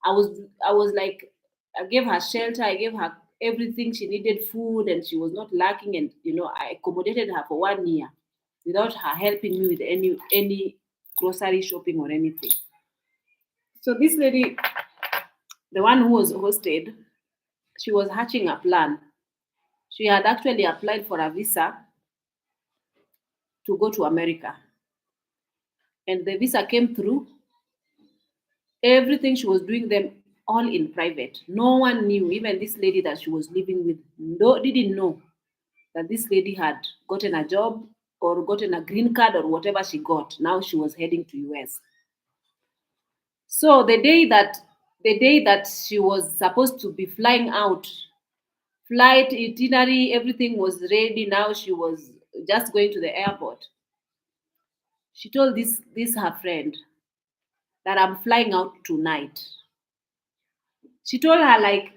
I was like, I gave her shelter, I gave her everything she needed, food, and she was not lacking, and I accommodated her for 1 year without her helping me with any grocery shopping or anything. So this lady, the one who was hosted, she was hatching a plan. She had actually applied for a visa to go to America. And the visa came through. Everything she was doing them all in private. No one knew, even this lady that she was living with, didn't know that this lady had gotten a job or gotten a green card or whatever she got. Now she was heading to US. So the day that she was supposed to be flying out, flight itinerary, everything was ready. Now she was just going to the airport. She told this her friend that I'm flying out tonight. She told her like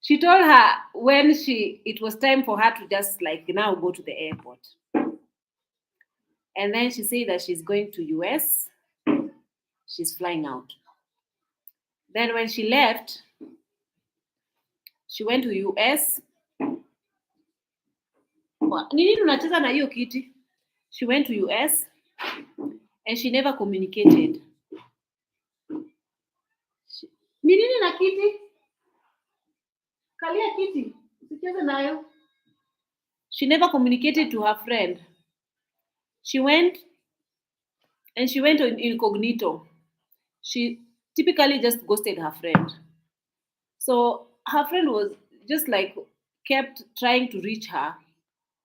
she told her when it was time for her to just like now go to the airport. And then she said that she's going to US. She's flying out. Then when she left, she went to US Ni nini unacheza na hiyo kiti? She went to US and she never communicated. Ni nini na kiti? Kalia kiti. Usicheze nayo. She never communicated to her friend. She went on incognito. She typically just ghosted her friend. So her friend was just like kept trying to reach her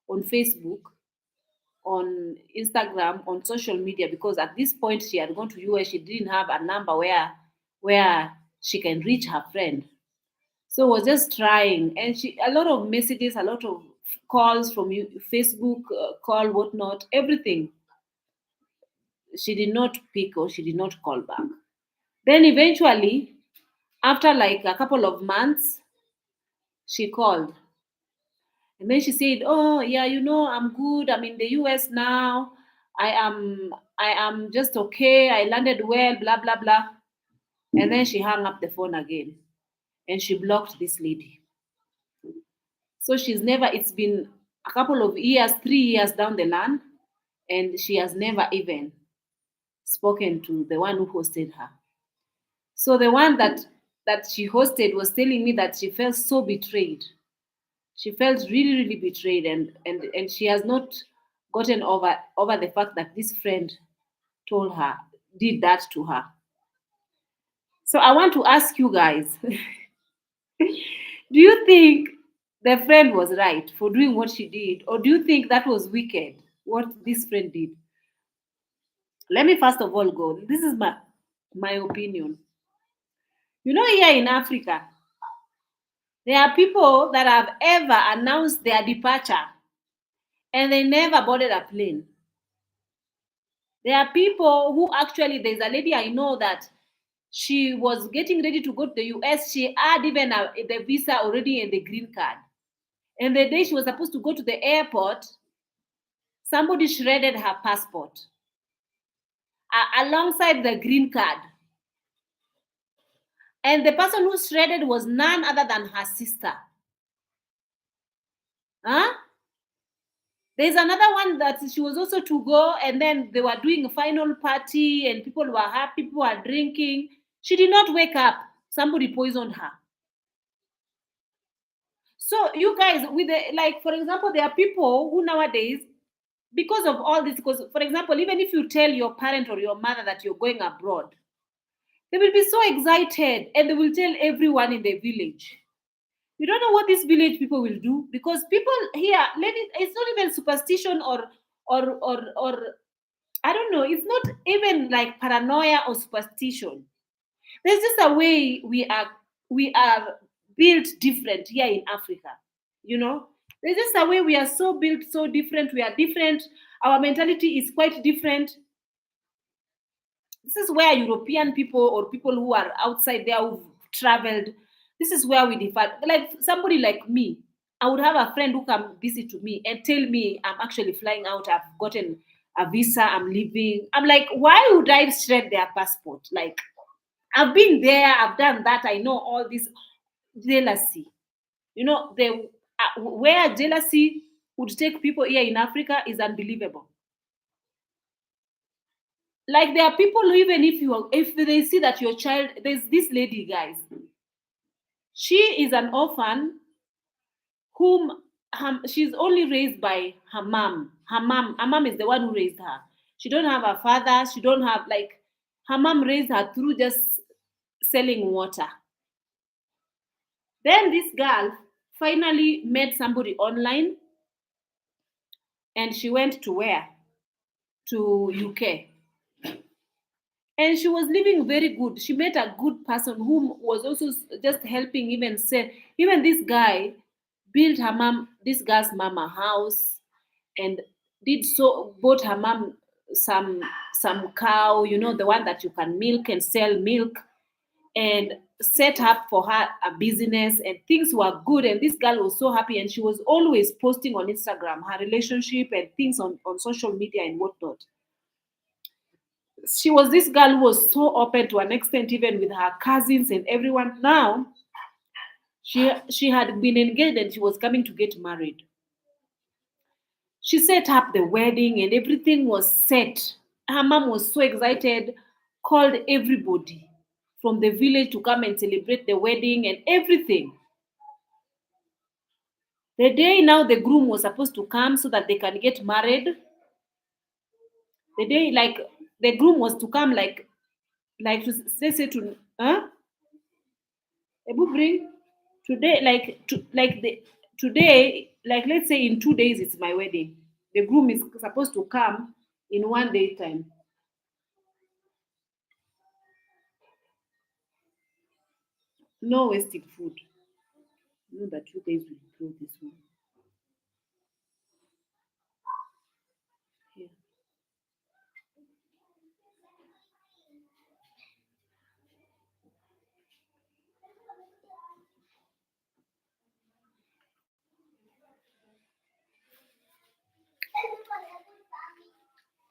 on Facebook, on Instagram, on social media, because at this point she had gone to US, she didn't have a number where she can reach her friend. So was just trying, and she a lot of messages, a lot of calls from Facebook, call whatnot, everything. She did not pick or she did not call back. Then eventually, after like a couple of months, she called. And then she said, "Oh, yeah, I'm good. I'm in the US now. I am just okay. I landed well, blah blah blah." And then she hung up the phone again and she blocked this lady. So she's never, it's been a couple of years, 3 years down the line, and she has never even spoken to the one who hosted her. So the one that she hosted was telling me that she felt so betrayed. She felt really, really betrayed, and she has not gotten over the fact that this friend told her, did that to her. So I want to ask you guys, do you think the friend was right for doing what she did, or do you think that was wicked what this friend did? Let me first of all go. This is my opinion. Here in Africa, there are people that have ever announced their departure and they never boarded a plane. There are people who actually, there's a lady I know that she was getting ready to go to the US. She had even the visa already and the green card. And the day she was supposed to go to the airport, somebody shredded her passport alongside the green card. And the person who shredded was none other than her sister. Huh? There's another one that she was also to go, and then they were doing a final party, and people were happy, people were drinking. She did not wake up. Somebody poisoned her. So you guys, with the, like, for example, there are people who nowadays, because of all this, because for example, even if you tell your parent or your mother that you're going abroad, they will be so excited and they will tell everyone in the village. You don't know what these village people will do, because people here, it's not even superstition or I don't know, it's not even like paranoia or superstition. There's just a way we are built different here in Africa. There's just a way we are so built so different. We are different. Our mentality is quite different. This is where European people or people who are outside there who've traveled, this is where we differ. Like somebody like me, I would have a friend who come visit to me and tell me I'm actually flying out, I've gotten a visa, I'm leaving. I'm like, why would I shred their passport? Like, I've been there, I've done that, I know all this. Jealousy. Where jealousy would take people here in Africa is unbelievable. Like there are people who, even if they see that your child, there's this lady, guys. She is an orphan whom she's only raised by her mom. Her mom is the one who raised her. She don't have a father. She don't have, like, her mom raised her through just selling water. Then this girl finally met somebody online, and she went to where? To UK. And she was living very good. She met a good person who was also just helping, even say, even this guy built this girl's mom a house, and bought her mom some cow, the one that you can milk and sell milk, and set up for her a business, and things were good, and this girl was so happy, and she was always posting on Instagram her relationship and things on social media and whatnot. She was this girl who was so open to an extent, even with her cousins and everyone. Now she had been engaged and she was coming to get married. She set up the wedding and everything was set. Her mom was so excited, called everybody from the village to come and celebrate the wedding and everything. The day now the groom was supposed to come so that they can get married. The day like the groom was to come like to say to Ebu bring today like the today like let's say in 2 days it's my wedding. The groom is supposed to come in 1 day time. No wasting food. You know that 2 days will throw this one. Here.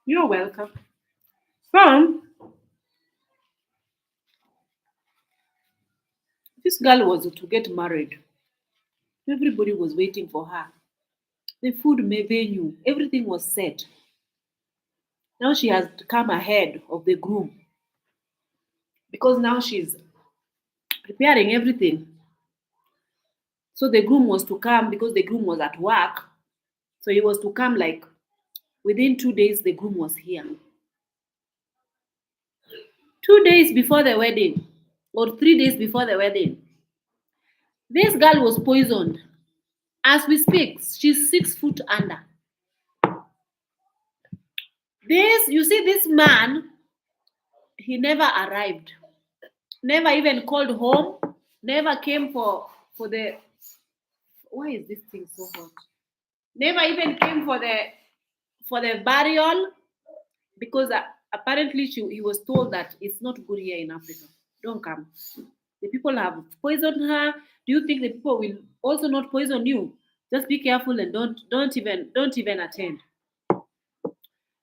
You're welcome. So this girl was to get married. Everybody was waiting for her. The food venue, everything was set. Now she has come ahead of the groom because now she's preparing everything. So the groom was to come because the groom was at work. So he was to come like within 2 days, the groom was here. 2 days before the wedding, or 3 days before the wedding, this girl was poisoned. As we speak, she's 6 foot under. This, you see, this man, he never arrived, never even called home, never came for the. Why is this thing so hot? Never even came for the burial because apparently he was told that it's not good here in Africa. Don't come. The people have poisoned her. Do you think the people will also not poison you? Just be careful and don't even attend.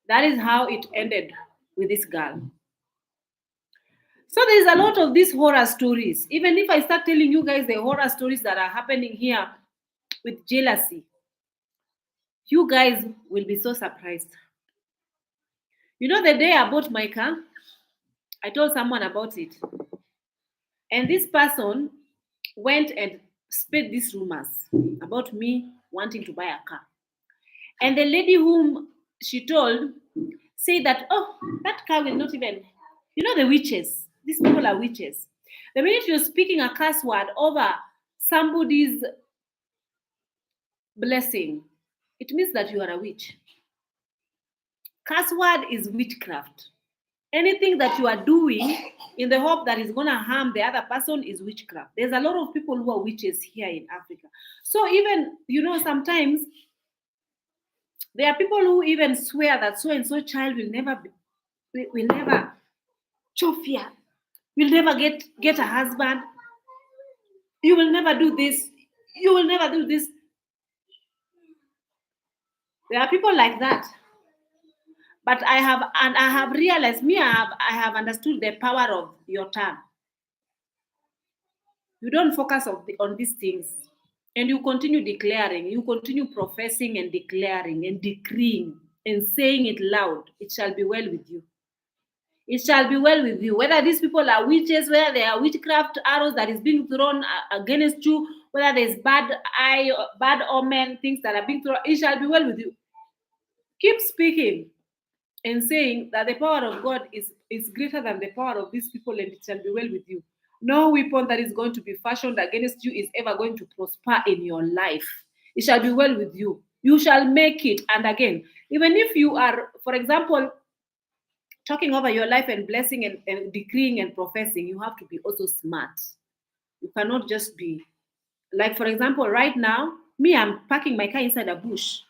That is how it ended with this girl. So there's a lot of these horror stories. Even if I start telling you guys the horror stories that are happening here with jealousy, you guys will be so surprised. You know, the day I bought my car, I told someone about it. And this person went and spread these rumors about me wanting to buy a car. And the lady whom she told said that, oh, that car will not even, you know, the witches. These people are witches. The minute you're speaking a curse word over somebody's blessing, it means that you are a witch. Curse word is witchcraft. Anything that you are doing in the hope that is going to harm the other person is witchcraft. There's a lot of people who are witches here in Africa. So even, you know, sometimes there are people who even swear that so and so child will never chofia, will never get a husband. You will never do this. You will never do this. There are people like that. But I have realized, I have understood the power of your tongue. You don't focus on these things. And you continue declaring, you continue professing and declaring and decreeing and saying it loud. It shall be well with you. It shall be well with you. Whether these people are witches, whether they are witchcraft arrows that is being thrown against you, whether there's bad omen, things that are being thrown, it shall be well with you. Keep speaking and saying that the power of God is greater than the power of these people, and it shall be well with you. No weapon that is going to be fashioned against you is ever going to prosper in your life. It shall be well with you. You shall make it. And again, even if you are, for example, talking over your life and blessing and decreeing and professing, you have to be also smart. You cannot just be like, for example, right now, me, I'm parking my car inside a bush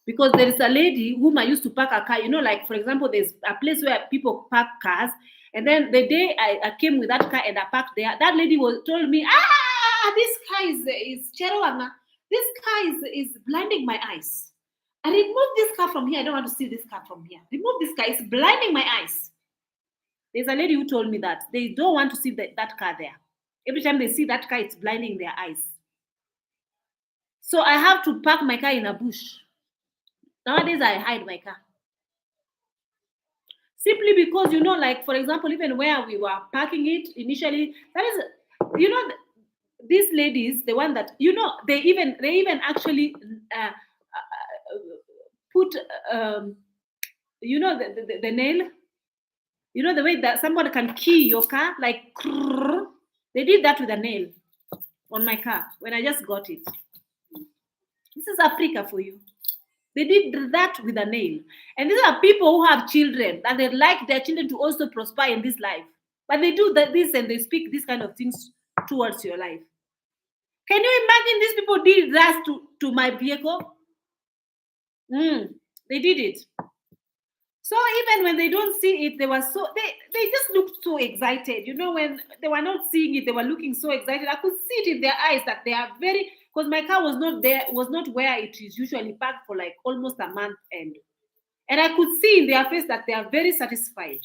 because there is a lady whom I used to park a car. You know, like for example, there's a place where people park cars, and then the day I came with that car and I parked there, that lady told me, this car is Cheroanga. This car is blinding my eyes. I remove this car from here. I don't want to see this car from here. Remove this car. It's blinding my eyes. There's a lady who told me that they don't want to see that car there. Every time they see that car, it's blinding their eyes. So I have to park my car in a bush. Nowadays, I hide my car. Simply because, like, for example, even where we were parking it initially, that is, you know, these ladies, the one that, they even actually put, the nail, the way that someone can key your car, like, they did that with a nail on my car when I just got it. This is Africa for you. They did that with a nail. And these are people who have children that they like their children to also prosper in this life. But they do this and they speak these kind of things towards your life. Can you imagine these people did that to my vehicle? They did it. So even when they don't see it, they just looked so excited. When they were not seeing it, they were looking so excited. I could see it in their eyes that they are very, because my car was not where it is usually parked for like almost a month end. And I could see in their face that they are very satisfied.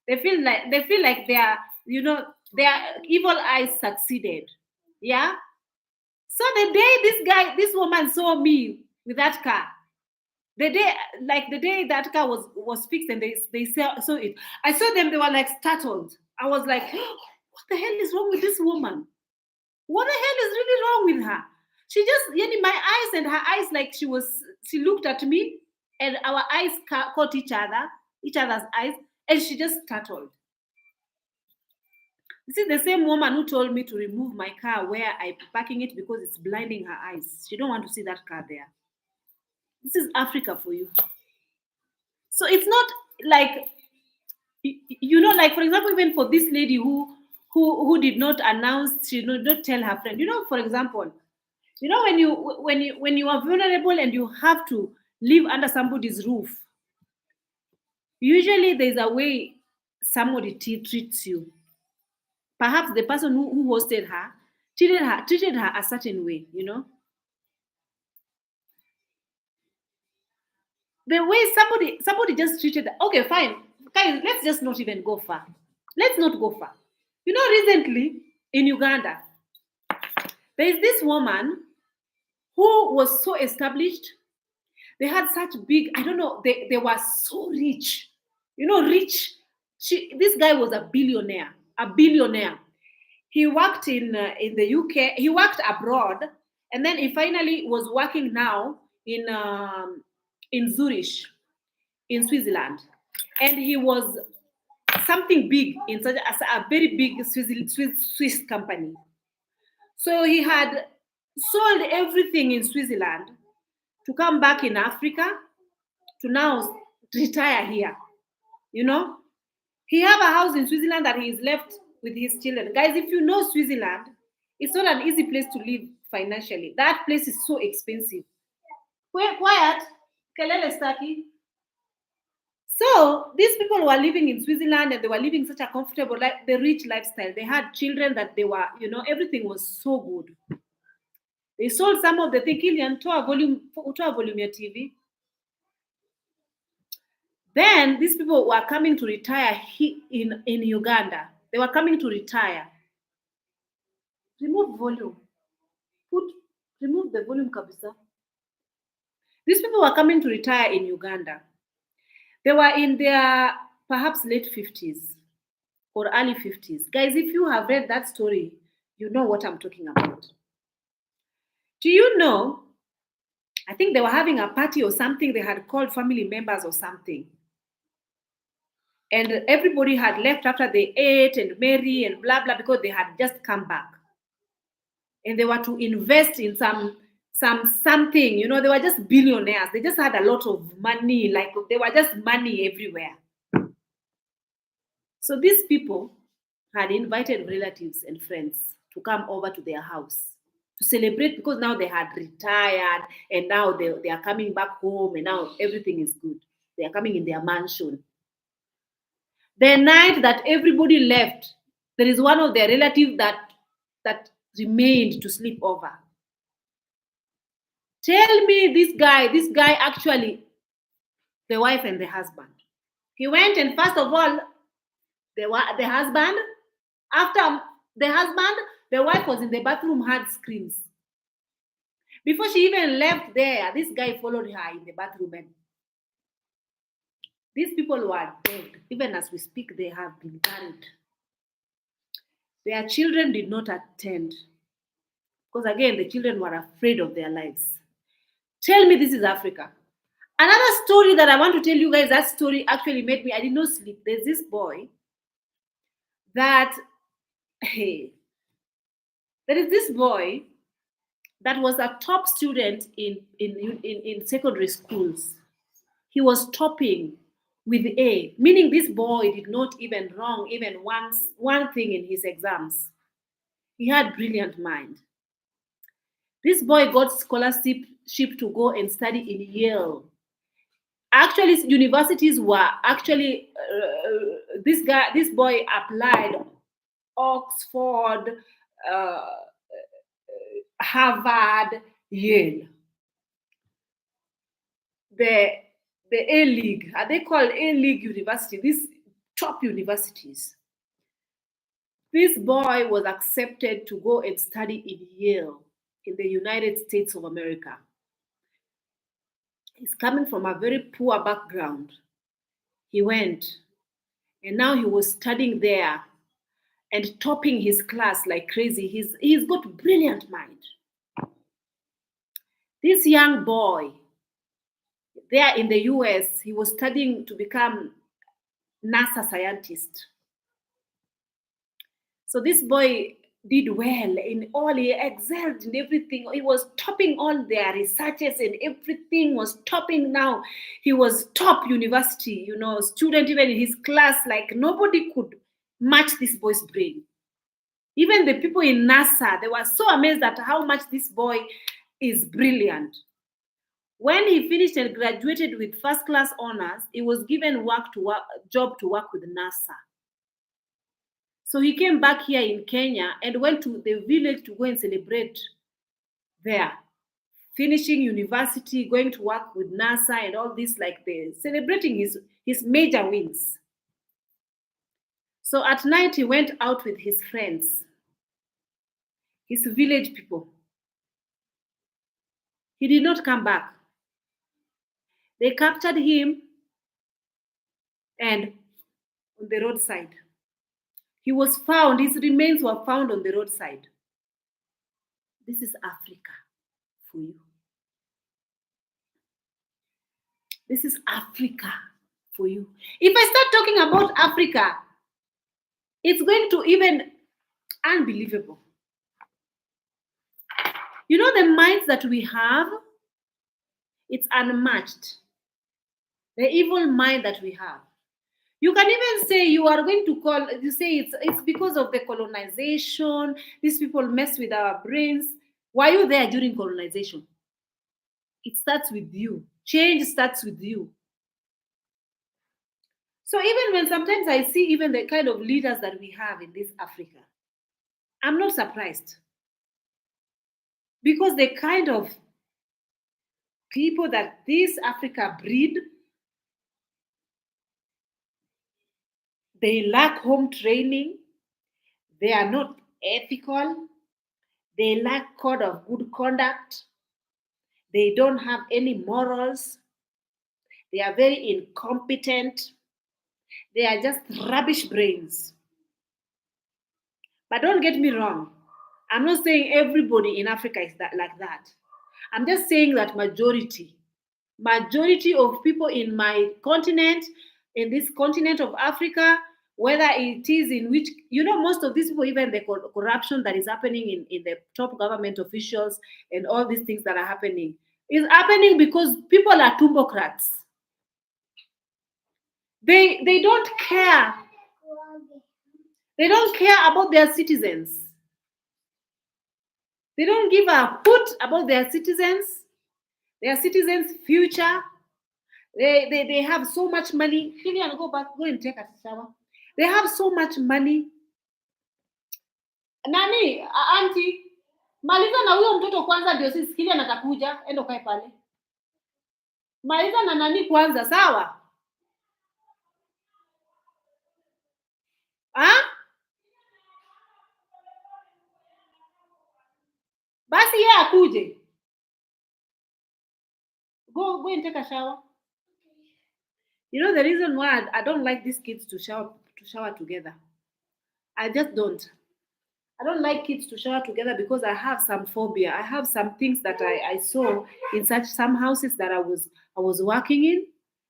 They feel like they are, their evil eyes succeeded. Yeah. So the day this woman saw me with that car, the day that car was fixed and they saw it, I saw them. They were like startled. I was like, what the hell is wrong with this woman? What the hell is really wrong with her? She just, my eyes and her eyes, like she looked at me and our eyes caught each other's eyes, and she just startled. This is the same woman who told me to remove my car where I'm parking it because it's blinding her eyes. She don't want to see that car there. This is Africa for you. So it's not like, like, for example, even for this lady who did not announce, she did not tell her friend. For example, when you are vulnerable and you have to live under somebody's roof, usually there's a way somebody treats you. Perhaps the person who hosted her treated her a certain way. The way somebody just treated her. Okay, fine, guys, let's just not even go far. Let's not go far. Recently in Uganda, there is this woman who was so established. They had such big, I don't know, they were so rich. Rich. This guy was a billionaire. He worked in the UK. He worked abroad, and then he finally was working now in Zurich, in Switzerland, and he was something big in such a very big Swiss company. So he had sold everything in Switzerland to come back in Africa to now retire here. He have a house in Switzerland that he's left with his children. Guys, if you know Switzerland, it's not an easy place to live financially. That place is so expensive. Quiet. Kelele staki. So these people were living in Switzerland and they were living such a comfortable, the rich lifestyle. They had children that they were, everything was so good. They sold some of the thing. Kilian, to a volume your TV. Then these people were coming to retire in Uganda. They were coming to retire. Remove volume. Remove the volume, kabisa. These people were coming to retire in Uganda. They were in their perhaps late 50s or early 50s. Guys, if you have read that story, you know what I'm talking about. Do you know? I think they were having a party or something. They had called family members or something. And everybody had left after they ate and married and blah, blah, because they had just come back. And they were to invest in something, they were just billionaires. They just had a lot of money, like they were just money everywhere. So these people had invited relatives and friends to come over to their house to celebrate, because now they had retired and now they are coming back home and now everything is good. They are coming in their mansion. The night that everybody left, there is one of their relatives that remained to sleep over. Tell me this guy actually, the wife and the husband. He went and first of all, the husband, after the husband, the wife was in the bathroom, had screams. Before she even left there, this guy followed her in the bathroom, and these people were dead. Even as we speak, they have been buried. Their children did not attend because, again, the children were afraid of their lives. Tell me this is Africa. Another story that I want to tell you guys, that story actually made me, I did not sleep. There's this boy that, hey, there is this boy that was a top student in secondary schools. He was topping with A, meaning this boy did not even wrong even one thing in his exams. He had brilliant mind. This boy got scholarship to go and study in Yale. Actually, universities were actually this boy applied Oxford, uh, Harvard, Yale. The A League, are they called A League university? These top universities. This boy was accepted to go and study in Yale in the United States of America. He's coming from a very poor background. He went, and now he was studying there and topping his class like crazy. He's got brilliant mind. This young boy, there in the US, he was studying to become NASA scientist. So this boy did well in all, he excelled in everything. He was topping all their researches and everything was topping now. He was top university, student even in his class, like nobody could match this boy's brain. Even the people in NASA, they were so amazed at how much this boy is brilliant. When he finished and graduated with first class honors, he was given job to work with NASA. So he came back here in Kenya and went to the village to go and celebrate there, finishing university, going to work with NASA and all this, like celebrating his major wins. So at night he went out with his friends, his village people. He did not come back. They captured him and on the roadside. He was found, his remains were found on the roadside. This is Africa for you. This is Africa for you. If I start talking about Africa, it's going to even unbelievable. The minds that we have, it's unmatched. The evil mind that we have. You can even say you are going to you say it's because of the colonization. These people mess with our brains. Were you there during colonization? It starts with you. Change starts with you. So even when sometimes I see even the kind of leaders that we have in this Africa, I'm not surprised. Because the kind of people that this Africa breed, they lack home training, they are not ethical, they lack code of good conduct, they don't have any morals, they are very incompetent, they are just rubbish brains. But don't get me wrong, I'm not saying everybody in Africa is like that. I'm just saying that majority of people in my continent, in this continent of Africa, whether it is in which, most of these people, even the corruption that is happening in the top government officials and all these things that are happening, is happening because people are tumbocrats. They don't care. They don't care about their citizens. They don't give a hoot about their citizens' future. They have so much money. Kilian, go back, go and take a shower. They have so much money. Nani, auntie, maliza na huyo mtoto kwanza ndio sisi Kilian atakuja, enda kae pale. Maliza na nani kwanza, sawa? Basi yeye akuje. Go and take a shower. You know the reason why I don't like these kids to shower together. I just don't. I don't like kids to shower together because I have some phobia. I have some things that I saw in such some houses that I was working in,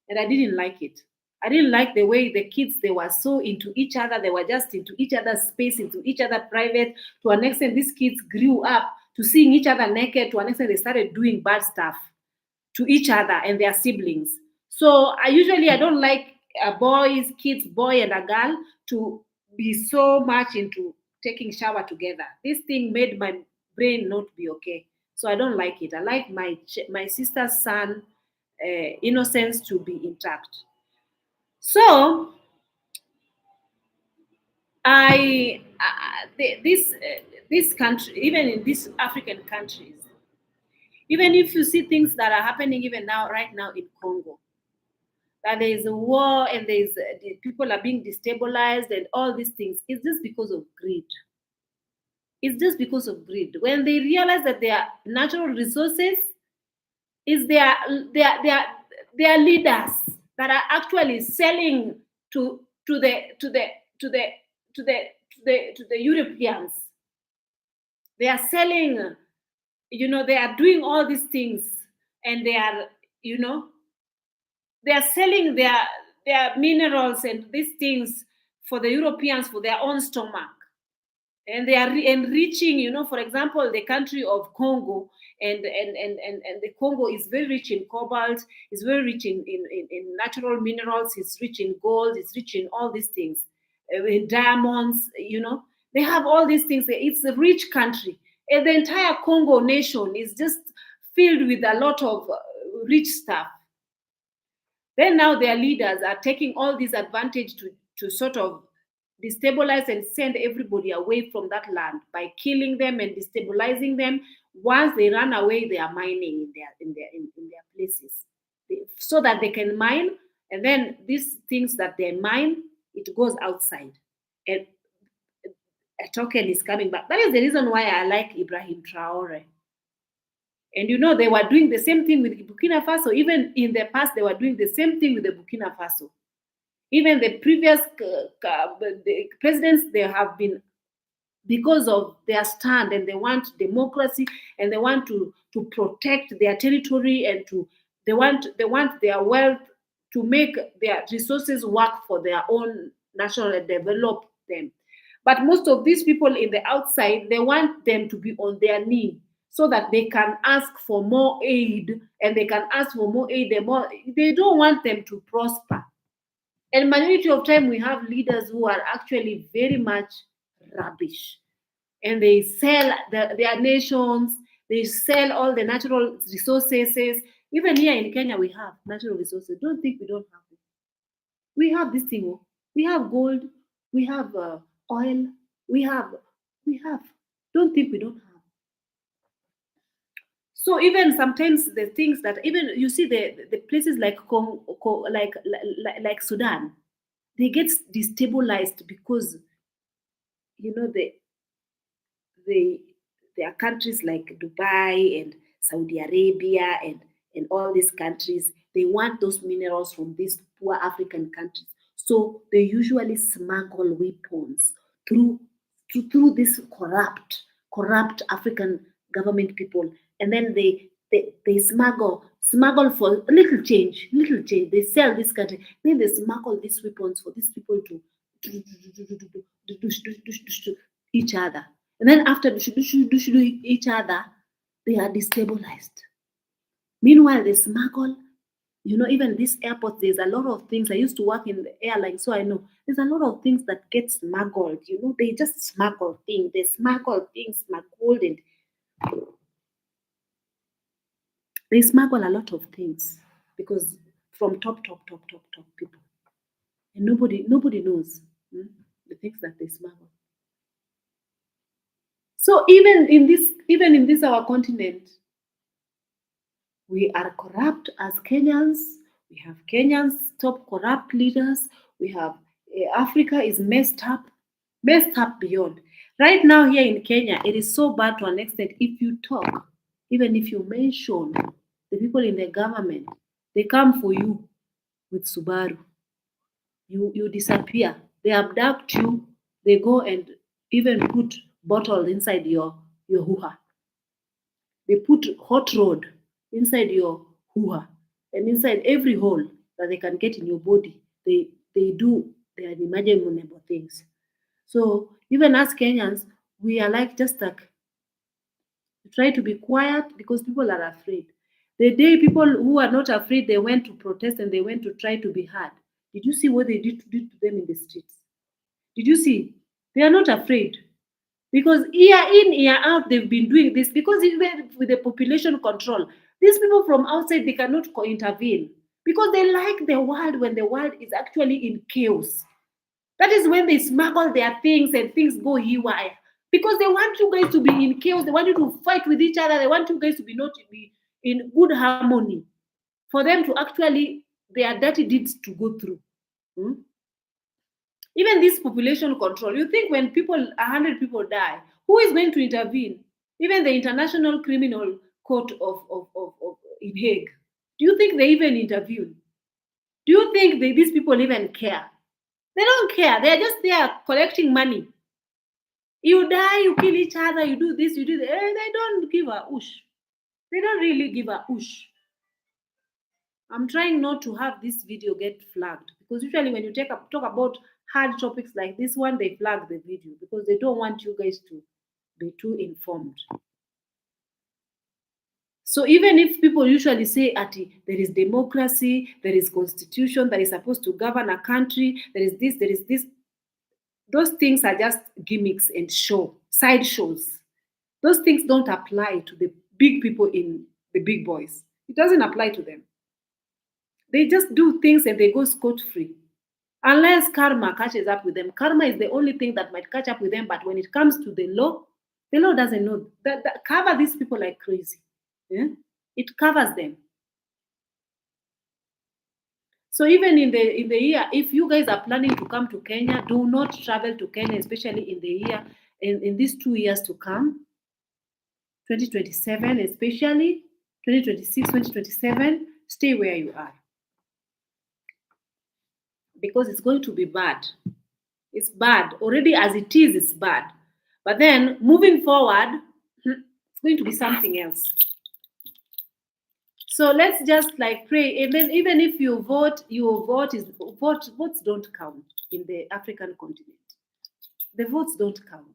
and I didn't like it. I didn't like the way the kids they were so into each other. They were just into each other's space, into each other private. To an extent, these kids grew up to seeing each other naked. To an extent, they started doing bad stuff to each other and their siblings. So I don't like kids, boy and a girl, to be so much into taking shower together. This thing made my brain not be okay. So I don't like it. I like my sister's son innocence to be intact. So this country, even in these African countries, even if you see things that are happening even now, right now in Congo, that there is a war and the people are being destabilized and all these things, it's just because of greed. It's just because of greed. When they realize that their natural resources is their leaders that are actually selling to the to the to the to the to the Europeans. They are selling, they are doing all these things, and they are, you know, they are selling their minerals and these things for the Europeans for their own stomach. And they are enriching, for example, the country of Congo, and the Congo is very rich in cobalt, is very rich in natural minerals, it's rich in gold, it's rich in all these things, in diamonds, they have all these things. It's a rich country, and the entire Congo nation is just filled with a lot of rich stuff. Then now their leaders are taking all this advantage to sort of destabilize and send everybody away from that land by killing them and destabilizing them. Once they run away, they are mining in their places, so that they can mine, and then these things that they mine, it goes outside, and a token is coming back. That is the reason why I like Ibrahim Traore. And they were doing the same thing with Burkina Faso. Even in the past, they were doing the same thing with the Burkina Faso. Even the previous the presidents, they have been, because of their stand, and they want democracy, and they want to protect their territory, and they want their wealth, to make their resources work for their own national and develop them. But most of these people in the outside, they want them to be on their knee, so that they can ask for more aid, and they can ask for more aid. They don't want them to prosper. And majority of time, we have leaders who are actually very much rubbish, and they sell their nations. They sell all the natural resources. Even here in Kenya, we have natural resources. Don't think we don't have it. We have this thing. Oh. We have gold. We have oil. We have. We have. Don't think we don't have. So even sometimes the things that, even you see, the places like like Sudan, they get destabilized because the they there are countries like Dubai and Saudi Arabia, and all these countries. They want those minerals from these poor African countries. So they usually smuggle weapons through through this corrupt African government people, and then they smuggle for little change, little change. They sell this country, then they smuggle these weapons for these people to each other. And then after each other, they are destabilized. Meanwhile, they smuggle, even this airport, there's a lot of things. I used to work in the airline, so I know there's a lot of things that get smuggled. They just smuggle things. They smuggle things, smuggled, and they smuggle a lot of things, because from top people, and nobody knows the things that they smuggle. So even in this our continent, we are corrupt as Kenyans. We have Kenyans top corrupt leaders. We have Africa is messed up beyond. Right now here in Kenya, it is so bad to an extent. If you talk, even if you mention the people in the government, they come for you with Subaru. You disappear. They abduct you. They go and even put bottle inside your hoo-ha. They put hot rod inside your hoo-ha and inside every hole that they can get in your body. They do their unimaginable things. So even as Kenyans, we are like just like try to be quiet because people are afraid. The day people who are not afraid, they went to protest and they went to try to be heard. Did you see what they did to them in the streets? Did you see? They are not afraid. Because year in, year out, they've been doing this. Because even with the population control, these people from outside, they cannot intervene. Because they like the world when the world is actually in chaos. That is when they smuggle their things and things go haywire. Because they want you guys to be in chaos. They want you to fight with each other. They want you guys to be not be in good harmony. For them to actually, their dirty deeds to go through. Hmm? Even this population control, you think when 100 people die, who is going to intervene? Even the International Criminal Court of in Hague. Do you think they even intervene? Do you think these people even care? They don't care. They're just there collecting money. You die, you kill each other, you do this, you do that. They don't give a whoosh. They don't really give a whoosh. I'm trying not to have this video get flagged because usually when you talk about hard topics like this one, they flag the video because they don't want you guys to be too informed. So even if people usually say there is democracy, there is constitution that is supposed to govern a country, there is this, those things are just gimmicks and side shows. Those things don't apply to the big people in the big boys. It doesn't apply to them. They just do things and they go scot-free. Unless karma catches up with them. Karma is the only thing that might catch up with them. But when it comes to the law doesn't know. That cover these people like crazy. Yeah? It covers them. So even in the year, if you guys are planning to come to Kenya, do not travel to Kenya, especially in the year, in these 2 years to come, 2027 especially, 2026, 2027, stay where you are. Because it's going to be bad. It's bad. Already as it is, it's bad. But then moving forward, it's going to be something else. So let's just like pray. And then even if you vote, votes don't count in the African continent. The votes don't count.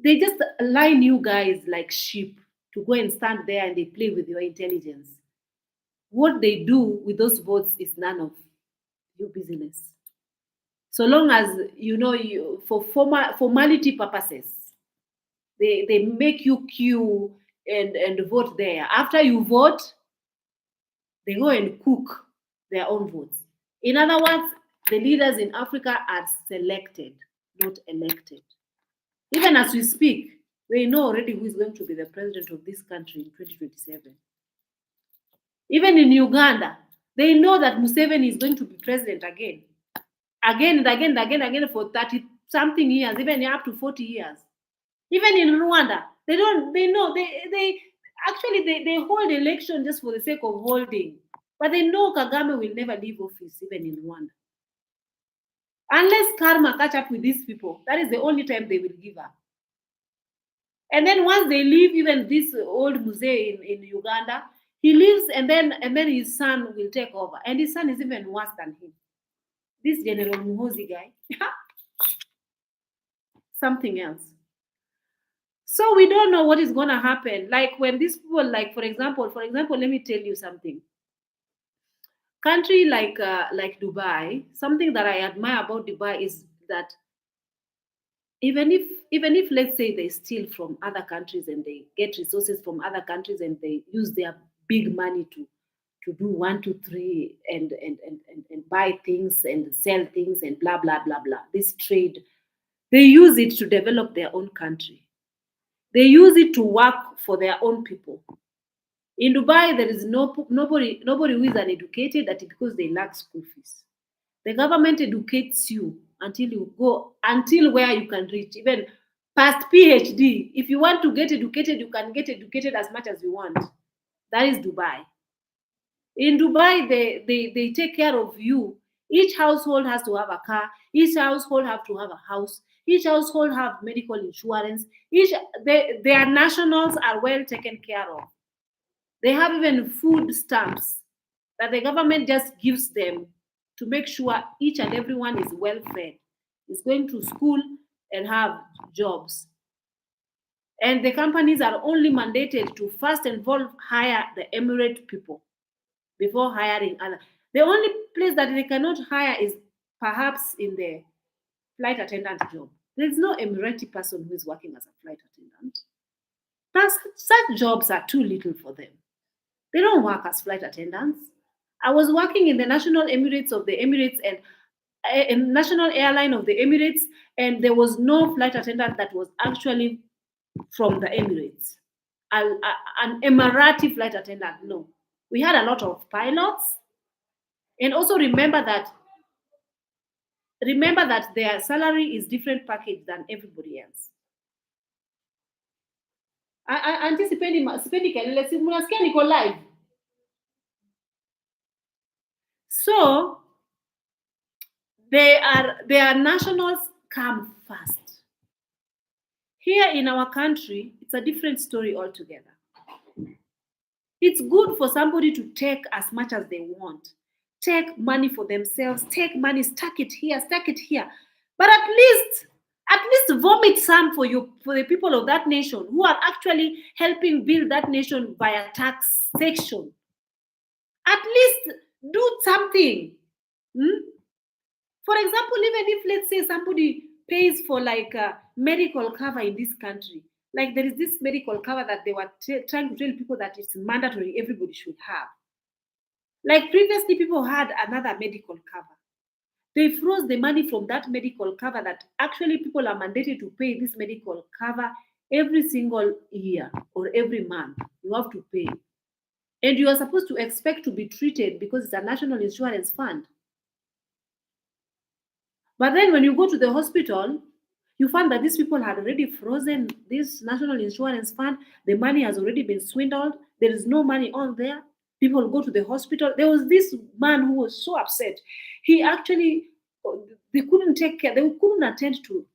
They just line you guys like sheep to go and stand there and they play with your intelligence. What they do with those votes is none of your business. So long as for formality purposes, they make you queue and vote there. After you vote, they go and cook their own votes. In other words, the leaders in Africa are selected, not elected. Even as we speak, they know already who is going to be the president of this country in 2027. Even in Uganda, they know that Museveni is going to be president again and again for 30-something years, even up to 40 years. Even in Rwanda, they hold election just for the sake of holding. But they know Kagame will never leave office, even in Rwanda. Unless karma catch up with these people, that is the only time they will give up. And then once they leave, even this old Muse in Uganda, he leaves and then his son will take over. And his son is even worse than him. This General Muhozi guy. Something else. So we don't know what is going to happen. Like when these people, like for example, let me tell you something. Country like Dubai, something that I admire about Dubai is that even if let's say they steal from other countries and they get resources from other countries and they use their big money to do 1, 2, 3 and buy things and sell things and blah blah blah blah. This trade, they use it to develop their own country. They use it to work for their own people. In Dubai, there is nobody who is uneducated because they lack school fees. The government educates you until where you can reach, even past PhD. If you want to get educated, you can get educated as much as you want. That is Dubai. In Dubai, they take care of you. Each household has to have a car. Each household have to have a house. Each household have medical insurance. Their nationals are well taken care of. They have even food stamps that the government just gives them to make sure each and everyone is well fed, is going to school and have jobs. And the companies are only mandated to first involve hire the Emirate people before hiring other. The only place that they cannot hire is perhaps in the flight attendant job. There's no Emirati person who is working as a flight attendant. Such jobs are too little for them. They don't work as flight attendants. I was working in the National Emirates of the Emirates and National Airline of the Emirates, and there was no flight attendant that was actually from the Emirates. An Emirati flight attendant, no. We had a lot of pilots, and also remember that their salary is different package than everybody else. Sipendi kelele, mnasikia niko live. So their nationals come first. Here in our country, it's a different story altogether. It's good for somebody to take as much as they want. Take money for themselves, take money, stack it here, stack it here. But at least vomit some for the people of that nation who are actually helping build that nation via taxation. At least do something. For example, even if let's say somebody pays for like a medical cover in this country, like there is this medical cover that they were trying to tell people that it's mandatory, everybody should have. Like previously, people had another medical cover. They froze the money from that medical cover that actually people are mandated to pay this medical cover every single year or every month. You have to pay. And you are supposed to expect to be treated because it's a national insurance fund. But then when you go to the hospital, you find that these people had already frozen this national insurance fund. The money has already been swindled. There is no money on there. People go to the hospital. There was this man who was so upset. He actually, they couldn't take care, they couldn't attend to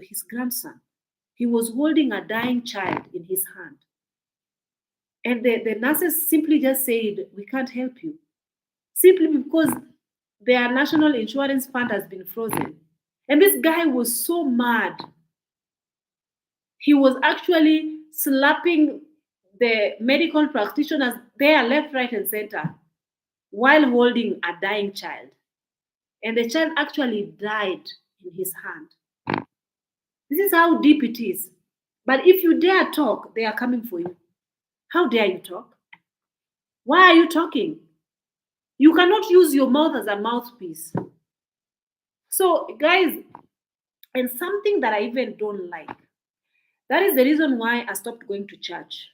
his grandson. He was holding a dying child in his hand. And the nurses simply just said, we can't help you. Simply because their national insurance fund has been frozen. And this guy was so mad. He was actually slapping the medical practitioners there, left, right, and center, while holding a dying child. And the child actually died in his hand. This is how deep it is. But if you dare talk, they are coming for you. How dare you talk? Why are you talking? You cannot use your mouth as a mouthpiece. So, guys, and something that I even don't like, that is the reason why I stopped going to church.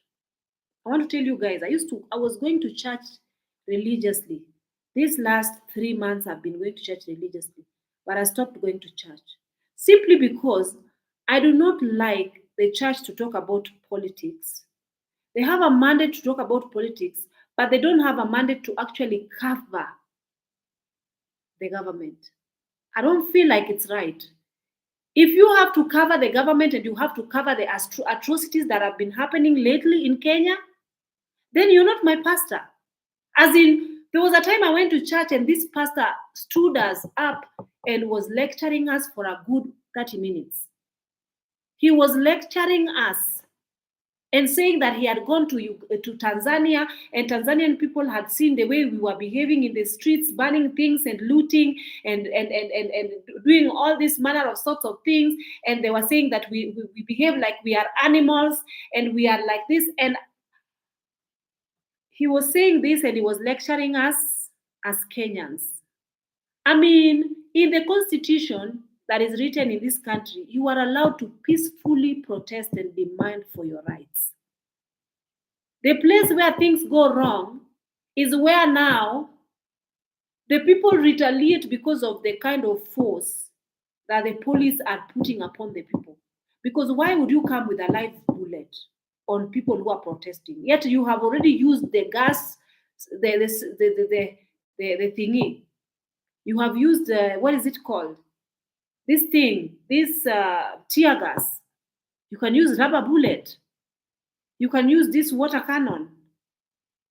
I want to tell you guys, I was going to church religiously. These last 3 months I've been going to church religiously, but I stopped going to church simply because I do not like the church to talk about politics. They have a mandate to talk about politics, but they don't have a mandate to actually cover the government. I don't feel like it's right. If you have to cover the government and you have to cover the atrocities that have been happening lately in Kenya, then you're not my pastor. As in, there was a time I went to church and this pastor stood us up and was lecturing us for a good 30 minutes. He was lecturing us and saying that he had gone to Tanzania, and Tanzanian people had seen the way we were behaving in the streets, burning things and looting and doing all this manner of sorts of things. And they were saying that we behave like we are animals and we are like this. And he was saying this and he was lecturing us as Kenyans. I mean, in the constitution that is written in this country, you are allowed to peacefully protest and demand for your rights. The place where things go wrong is where now the people retaliate because of the kind of force that the police are putting upon the people. Because why would you come with a live bullet? on people who are protesting. Yet you have already used the gas, the thingy. You have used what is it called? This thing, this tear gas. You can use rubber bullet. You can use this water cannon.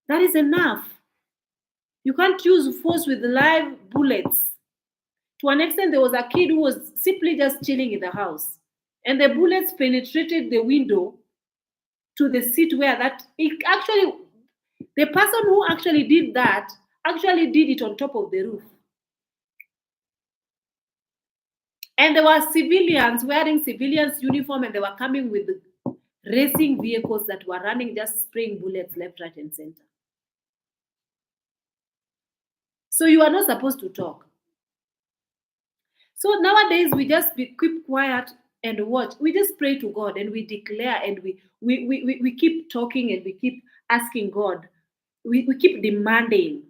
That is enough. You can't use force with live bullets. To an extent, there was a kid who was simply just chilling in the house, and the bullets penetrated the window to the seat where that it actually, the person who actually did that actually did it on top of the roof. And there were civilians wearing civilians uniform, and they were coming with racing vehicles that were running, just spraying bullets left, right, and center. So you are not supposed to talk. So nowadays we just keep quiet and watch. We just pray to God and we declare, and we keep talking, and we keep asking God. We keep demanding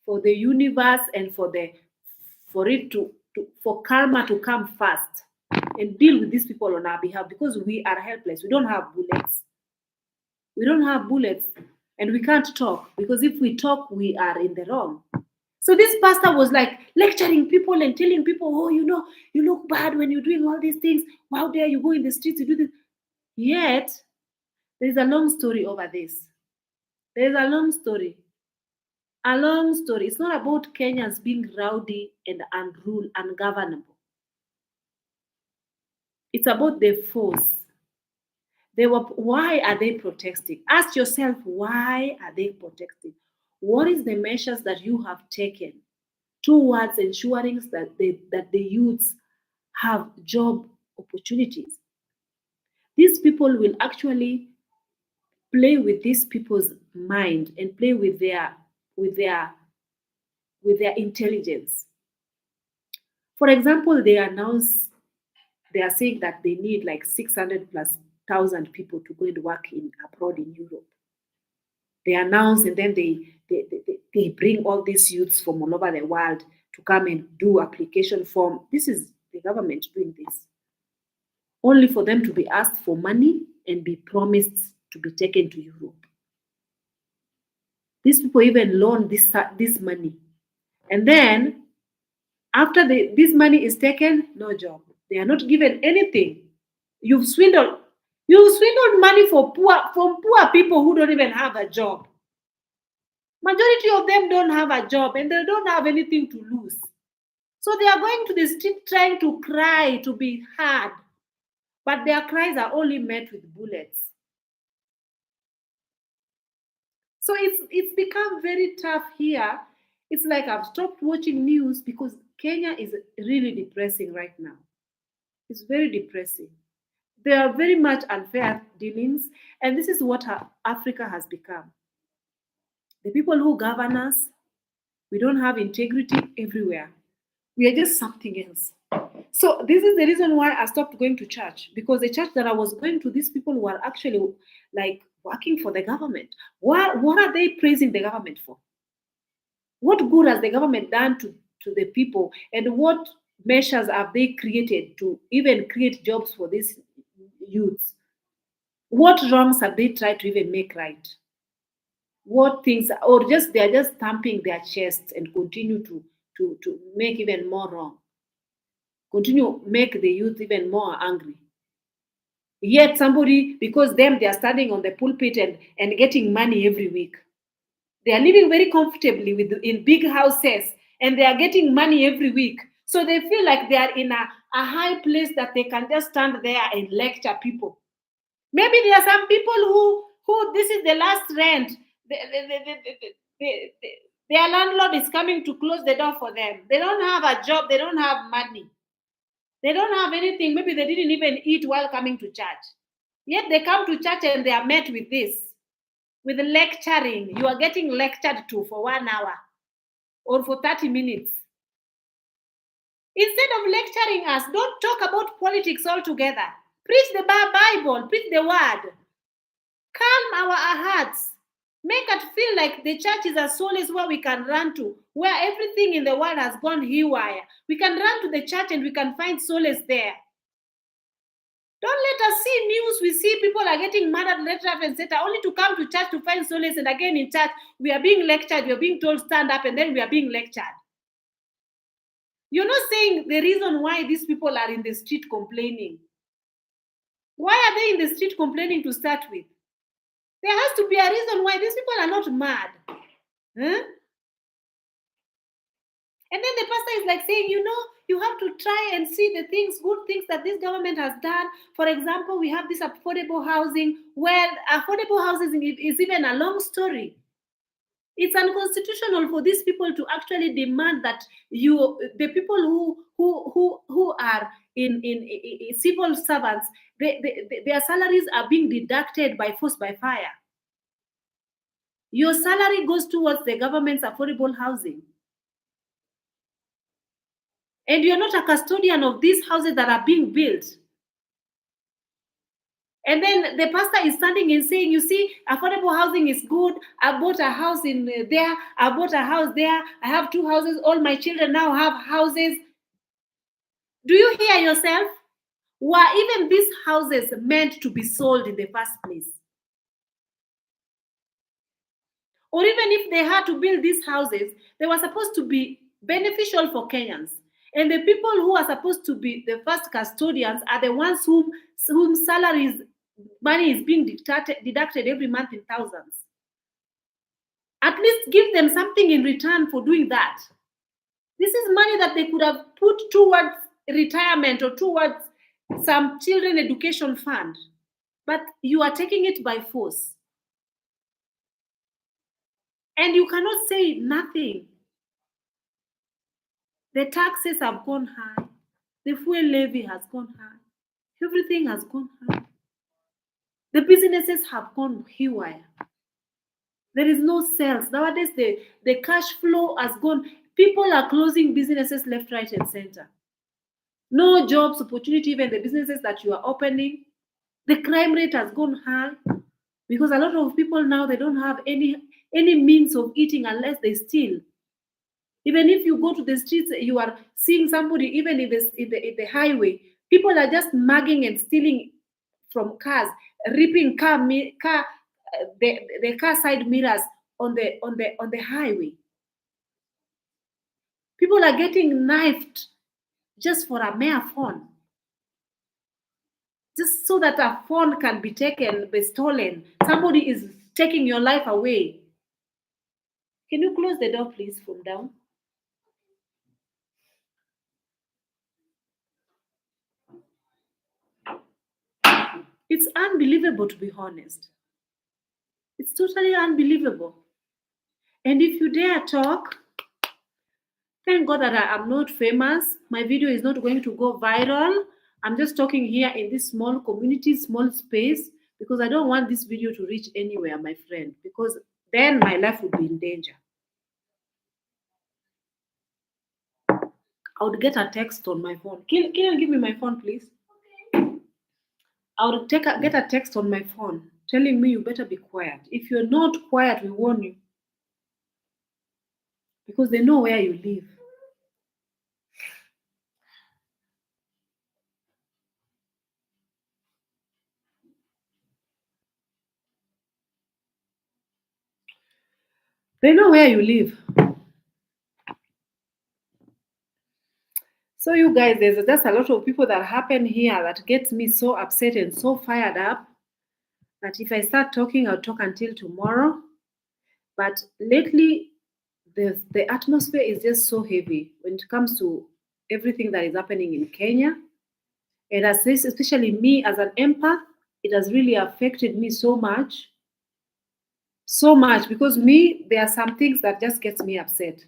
for the universe and for it to for karma to come fast and deal with these people on our behalf, because we are helpless. We don't have bullets. We don't have bullets, and we can't talk, because if we talk, we are in the wrong. So this pastor was like lecturing people and telling people, oh, you look bad when you're doing all these things. How dare you go in the streets to do this? Yet, there's a long story over this. There's a long story. A long story. It's not about Kenyans being rowdy and ungovernable. It's about the force. Why are they protesting? Ask yourself, why are they protesting? What is the measures that you have taken towards ensuring that the youths have job opportunities? These people will actually play with these people's mind and play with their intelligence. For example, they are saying that they need like 600 plus thousand people to go and work abroad in Europe. They announce, and then they bring all these youths from all over the world to come and do application form. This is the government doing this, only for them to be asked for money and be promised to be taken to Europe. These people even loan this money, and then after this money is taken, no job. They are not given anything. You've swindled money from poor people who don't even have a job. Majority of them don't have a job, and they don't have anything to lose. So they are going to the street trying to cry to be heard, but their cries are only met with bullets. So it's become very tough here. It's like I've stopped watching news because Kenya is really depressing right now. It's very depressing. There are very much unfair dealings, and this is what Africa has become. The people who govern us, we don't have integrity everywhere. We are just something else. So this is the reason why I stopped going to church, because the church that I was going to, these people were actually like working for the government. What are they praising the government for? What good has the government done to the people, and what measures have they created to even create jobs for these youths? What wrongs have they tried to even make right? What things, or just they're just thumping their chests and continue to make even more wrong, continue make the youth even more angry. Yet somebody, because they are standing on the pulpit and getting money every week. They are living very comfortably in big houses, and they are getting money every week. So they feel like they are in a high place that they can just stand there and lecture people. Maybe there are some people who this is the last rent. Their landlord is coming to close the door for them. They don't have a job. They don't have money. They don't have anything. Maybe they didn't even eat while coming to church. Yet they come to church and they are met with this, with lecturing. You are getting lectured to for 1 hour or for 30 minutes. Instead of lecturing us, don't talk about politics altogether. Preach the Bible, preach the word. Calm our hearts. Make us feel like the church is a solace where we can run to, where everything in the world has gone haywire. We can run to the church and we can find solace there. Don't let us see news. We see people are getting murdered left, right, and center, only to come to church to find solace. And again in church, we are being lectured. We are being told stand up, and then we are being lectured. You're not saying the reason why these people are in the street complaining. Why are they in the street complaining to start with? There has to be a reason why these people are not mad. Huh? And then the pastor is like saying, you have to try and see the things, good things that this government has done. For example, we have this affordable housing, where affordable housing is even a long story. It's unconstitutional for these people to actually demand that the people who are in civil servants, their salaries are being deducted by force by fire. Your salary goes towards the government's affordable housing. And you're not a custodian of these houses that are being built. And then the pastor is standing and saying, you see, affordable housing is good. I bought a house in there. I bought a house there. I have 2 houses. All my children now have houses. Do you hear yourself? Were even these houses meant to be sold in the first place? Or even if they had to build these houses, they were supposed to be beneficial for Kenyans. And the people who are supposed to be the first custodians are the ones whom salaries, money is being deducted every month in thousands. At least give them something in return for doing that. This is money that they could have put towards retirement or towards some children education fund. But you are taking it by force. And you cannot say nothing. The taxes have gone high. The fuel levy has gone high. Everything has gone high. The businesses have gone haywire. There is no sales. Nowadays, the cash flow has gone. People are closing businesses left, right, and center. No jobs opportunity, even the businesses that you are opening. The crime rate has gone high because a lot of people now, they don't have any means of eating unless they steal. Even if you go to the streets, you are seeing somebody, even in the highway, people are just mugging and stealing from cars, ripping the car side mirrors on the highway. People are getting knifed just for a mere phone, just so that a phone can be taken, be stolen. Somebody is taking your life away. Can you close the door, please, from down? It's unbelievable, to be honest. It's totally unbelievable. And if you dare talk, thank God that I am not famous. My video is not going to go viral. I'm just talking here in this small community, small space, because I don't want this video to reach anywhere, my friend, because then my life would be in danger. I would get a text on my phone. Can you give me my phone, please? I would get a text on my phone telling me you better be quiet. If you're not quiet, we warn you. Because they know where you live. They know where you live. So you guys, there's just a lot of people that happen here that gets me so upset and so fired up that if I start talking, I'll talk until tomorrow. But lately, the atmosphere is just so heavy when it comes to everything that is happening in Kenya. And as this, especially me as an empath, it has really affected me so much. So much because me, there are some things that just gets me upset.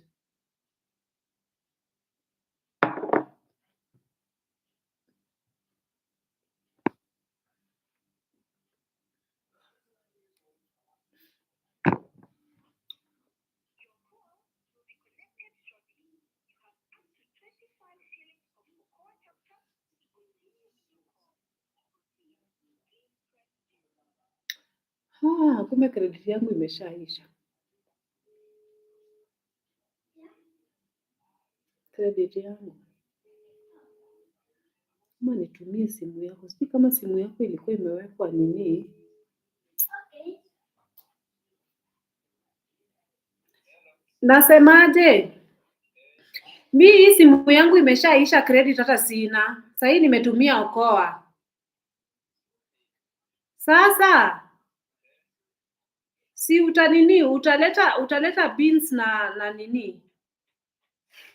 Kumbe credit yangu imeshaisha. Credit yangu. Kama nitumie simu yako. Sijui kama simu yako ilikuwa imewekwa nini. Nasemaje? Mi hii simu yangu imeshaisha credit, hata sina. Sasa hii nimetumia Okoa. Sasa si utanini utaleta beans na nini?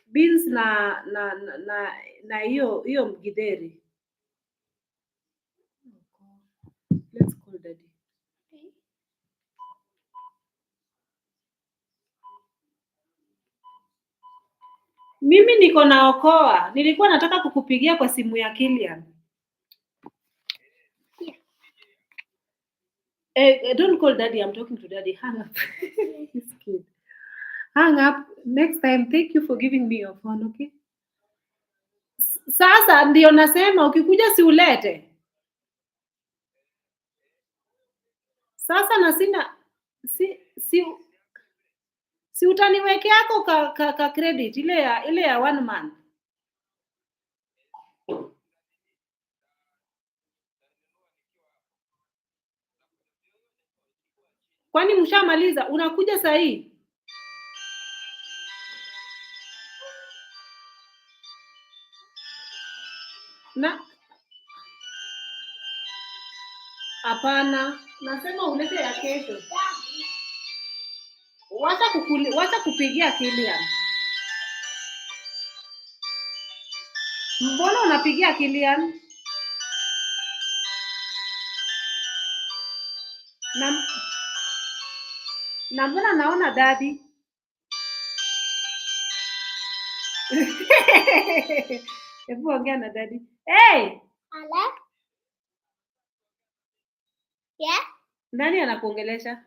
Beans na hiyo mgidheri. Let's call daddy. Mimi niko na Okoa. Nilikuwa nataka kukupigia kwa simu ya Kilian. Don't call daddy. I'm talking to daddy. Hang up. He's cute. Hang up. Next time, thank you for giving me your phone, okay? Sasa ndio nasema ukikuja si ulete. Sasa na sina si utaniweke yako ka credit ile ya 1 month. Kwani mshamaliza? Unakuja saa hii? Na hapana, nasema ulete ya kesho. Wacha kupigia Kilian. Mbona unapigia Kilian? Na mbona naona daddy? Hebu ongea na daddy. Hey! Hello? Yeah? Nani anakuongelesha?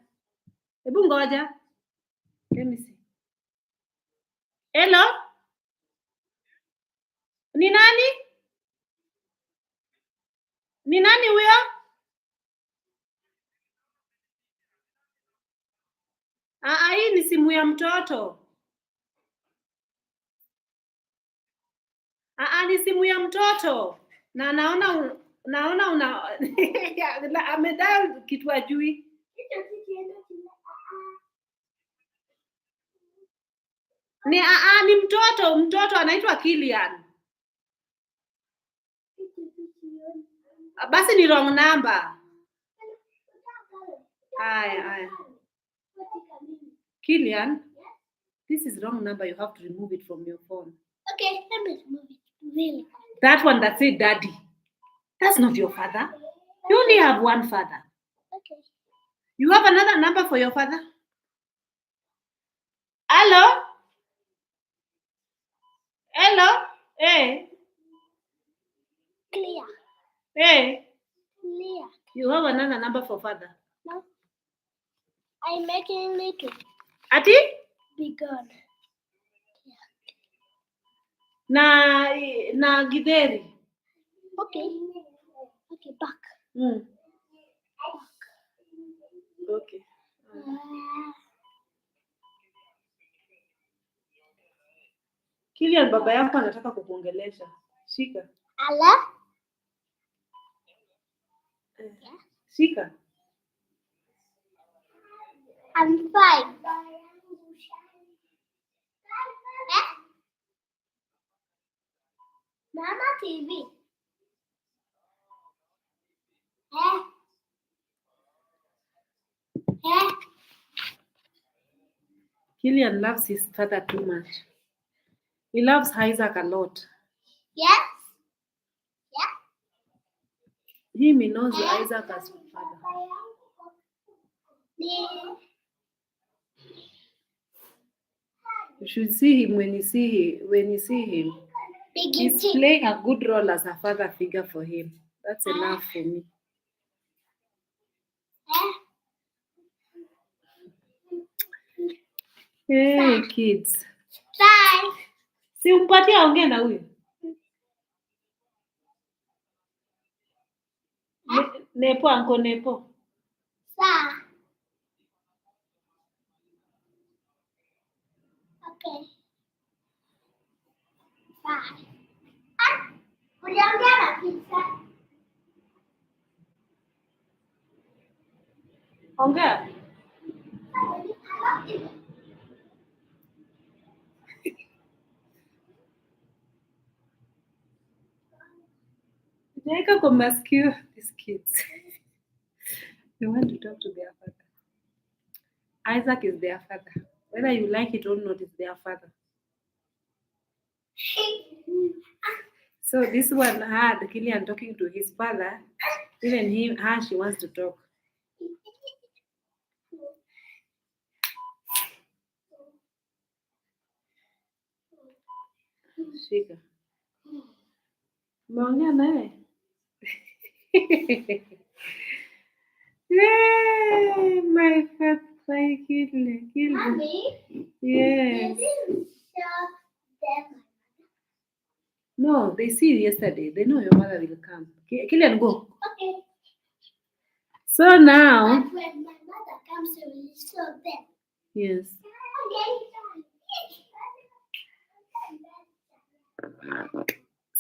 Hebu ngoja. Let me see. Hello? Ni nani? Ni nani huyo? Hii ni simu ya mtoto. Ni simu ya mtoto. Na naona una amedial kitu ajui. Ni mtoto anaitwa Kilian. Basi ni wrong number. Haya. Kilian, this is wrong number. You have to remove it from your phone. Okay, let me remove it. Really? That one that said daddy. That's not your father. You only have one father. Okay. You have another number for your father? Hello? Hello? Hey. Clear. Hey. Clear. You have another number for father? No. I'm making it to Ati? be good. Na githeri. Okay. Okay, back. Back. Okay. Kilian, baba yako anataka kukuongelesha. Shika. Hello? Yeah. Shika. I'm fine. Mama TV. Kilian loves his father too much. He loves Isaac a lot. Yes? Yeah? He knows Isaac as father. You should see him when you see him. He's playing a good role as a father figure for him. That's enough for me. Hey kids. Bye. Si umpatie aongee na huyu. Nepo anko Nepo. Sa. Okay. Bye. Uliongea na Ongea. Naweka kwa masikio these kids. They want to talk to their father. Isaac is their father. Whether you like it or not, it's their father. So this one had Killian talking to his father. Even her, she wants to talk. Shika. Umeongea naye? Yay, my fat fly kidney. Mommy, Yes. didn't show them. No, they see yesterday. They know your mother will come. Killian, go. Okay. So now, But when my mother comes, I will show them. yes.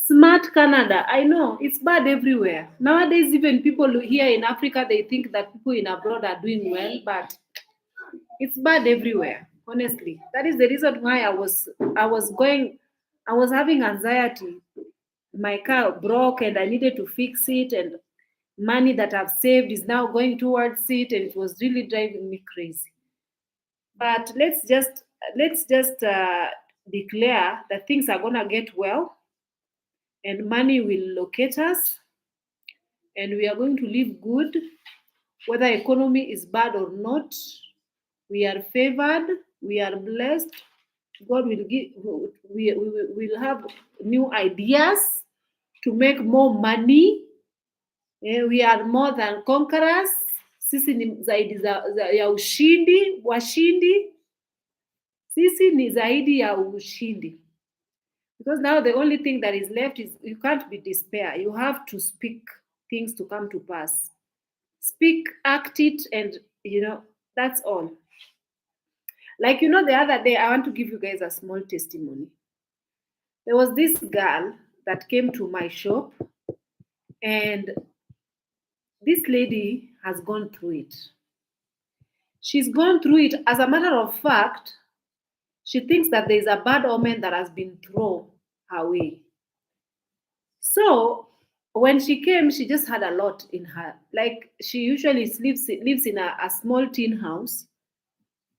Smart Canada. I know it's bad everywhere. Nowadays, even people here in Africa, they think that people in abroad are doing well, but it's bad everywhere. Honestly, that is the reason why I was having anxiety. My car broke and I needed to fix it, and money that I've saved is now going towards it, and it was really driving me crazy. But let's just declare that things are gonna get well, and money will locate us, and we are going to live good, whether economy is bad or not. We are favored, we are blessed. God will give, we will have new ideas to make more money. We are more than conquerors. Sisi ni zaidi ya ushindi, washindi. Sisi ni zaidi ya ushindi. Because now the only thing that is left is you can't be despair. You have to speak things to come to pass. Speak, act it, and that's all. Like the other day, I want to give you guys a small testimony. There was this girl that came to my shop, and this lady has gone through it. She's gone through it. As a matter of fact, she thinks that there's a bad omen that has been thrown her way. So when she came, she just had a lot in her. Like she usually lives in a small tin house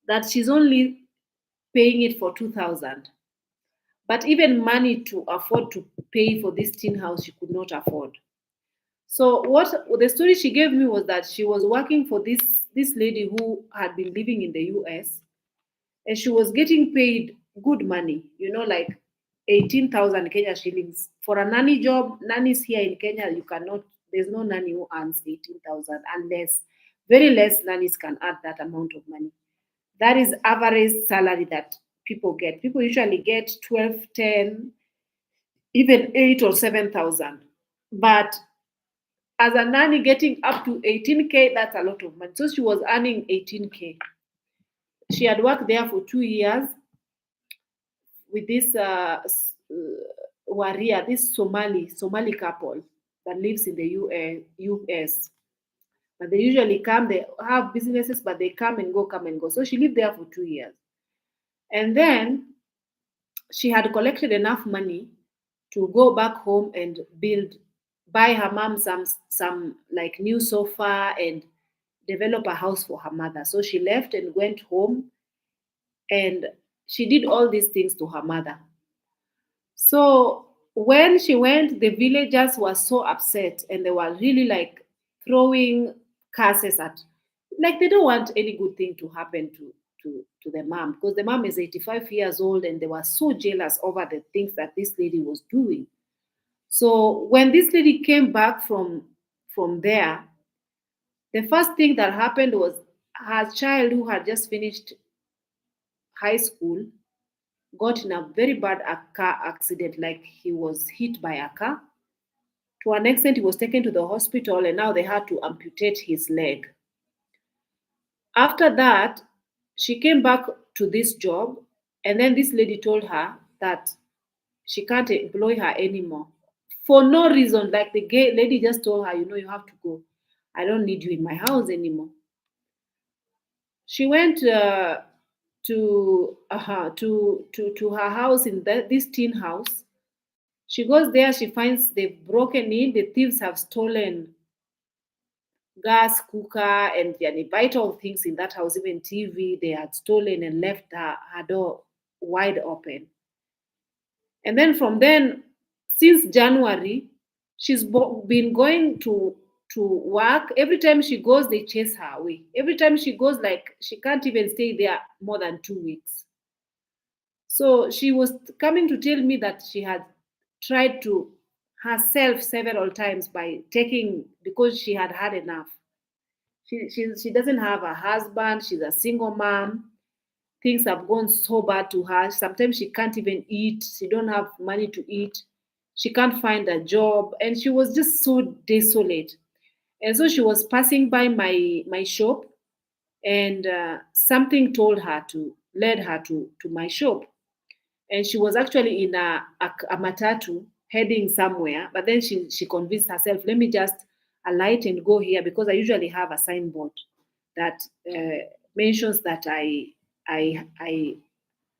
that she's only paying it for 2,000. But even money to afford to pay for this tin house, she could not afford. So what the story she gave me was that she was working for this lady who had been living in the US, and she was getting paid good money, like 18,000 Kenya shillings for a nanny job. Nannies here in Kenya, you cannot. There's no nanny who earns 18,000 unless very less nannies can earn that amount of money. That is average salary that people get. People usually get 12, 10, even 8 or 7,000. But as a nanny getting up to 18K, that's a lot of money. So she was earning 18K. She had worked there for 2 years with this Waria, this Somali couple that lives in the US. But they usually come, they have businesses, but they come and go, come and go. So she lived there for 2 years. And then she had collected enough money to go back home and buy her mom some like new sofa and develop a house for her mother. So she left and went home, and she did all these things to her mother. So when she went, the villagers were so upset, and they were really like throwing curses at, like they don't want any good thing to happen to the mom, because the mom is 85 years old, and they were so jealous over the things that this lady was doing. So when this lady came back from there, the first thing that happened was her child, who had just finished high school, got in a very bad car accident. Like he was hit by a car. To an extent, he was taken to the hospital, and now they had to amputate his leg. After that, she came back to this job, and then this lady told her that she can't employ her anymore for no reason. Like the gay lady just told her, you have to go. I don't need you in my house anymore. She went to her house in this teen house. She goes there. She finds they've broken in. The thieves have stolen gas cooker and the vital things in that house, even TV. They had stolen and left her door wide open. And then from then, since January, she's been going to work. Every time she goes, they chase her away. Every time she goes, like she can't even stay there more than 2 weeks. So she was coming to tell me that she had tried to herself several times by taking, because she had had enough. She doesn't have a husband. She's a single mom. Things have gone so bad to her. Sometimes she can't even eat. She don't have money to eat. She can't find a job, and she was just so desolate. And so she was passing by my shop, and something told her to led her to my shop. And she was actually in a matatu heading somewhere. But then she convinced herself, let me just alight and go here, because I usually have a signboard that mentions that I I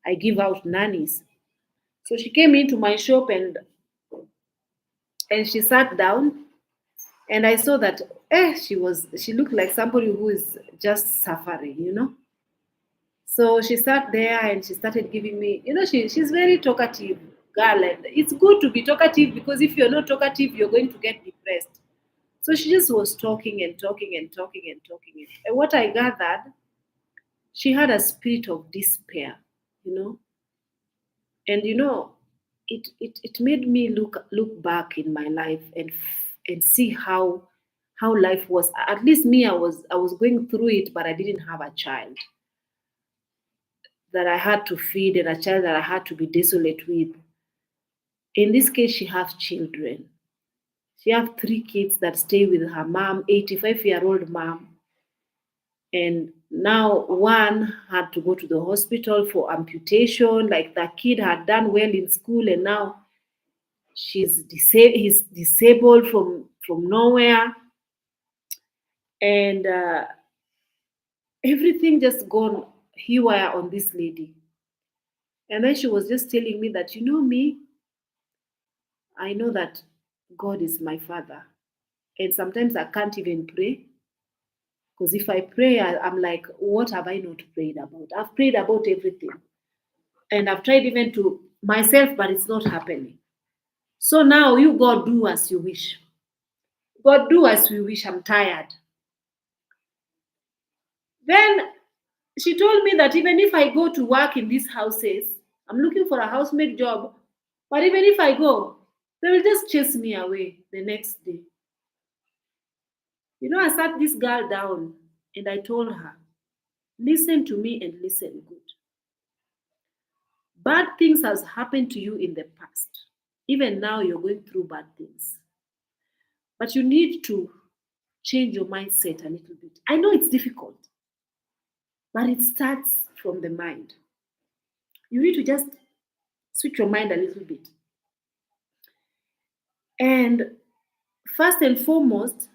I give out nannies. So she came into my shop, and she sat down, and I saw that she looked like somebody who is just suffering. So she sat there and she started giving me, she's very talkative girl, and it's good to be talkative, because if you're not talkative, you're going to get depressed. So she just was talking and talking and talking and talking. And what I gathered, she had a spirit of despair, you know. And it made me look back in my life, and see how life was. At least me, I was going through it, but I didn't have a child that I had to feed, and a child that I had to be desolate with. In this case, she has children. She have 3 kids that stay with her mom, 85-year-old mom. And now one had to go to the hospital for amputation. Like the kid had done well in school, and now he's disabled from nowhere. And everything just gone haywire on this lady. And then she was just telling me that, me, I know that God is my father. And sometimes I can't even pray. Because if I pray, I'm like, what have I not prayed about? I've prayed about everything. And I've tried even to myself, but it's not happening. So now you, God, do as you wish. God, do as we wish. I'm tired. Then she told me that even if I go to work in these houses, I'm looking for a housemaid job. But even if I go, they will just chase me away the next day. I sat this girl down and I told her, listen to me and listen good. Bad things has happened to you in the past. Even now you're going through bad things. But you need to change your mindset a little bit. I know it's difficult, but it starts from the mind. You need to just switch your mind a little bit. And first and foremost,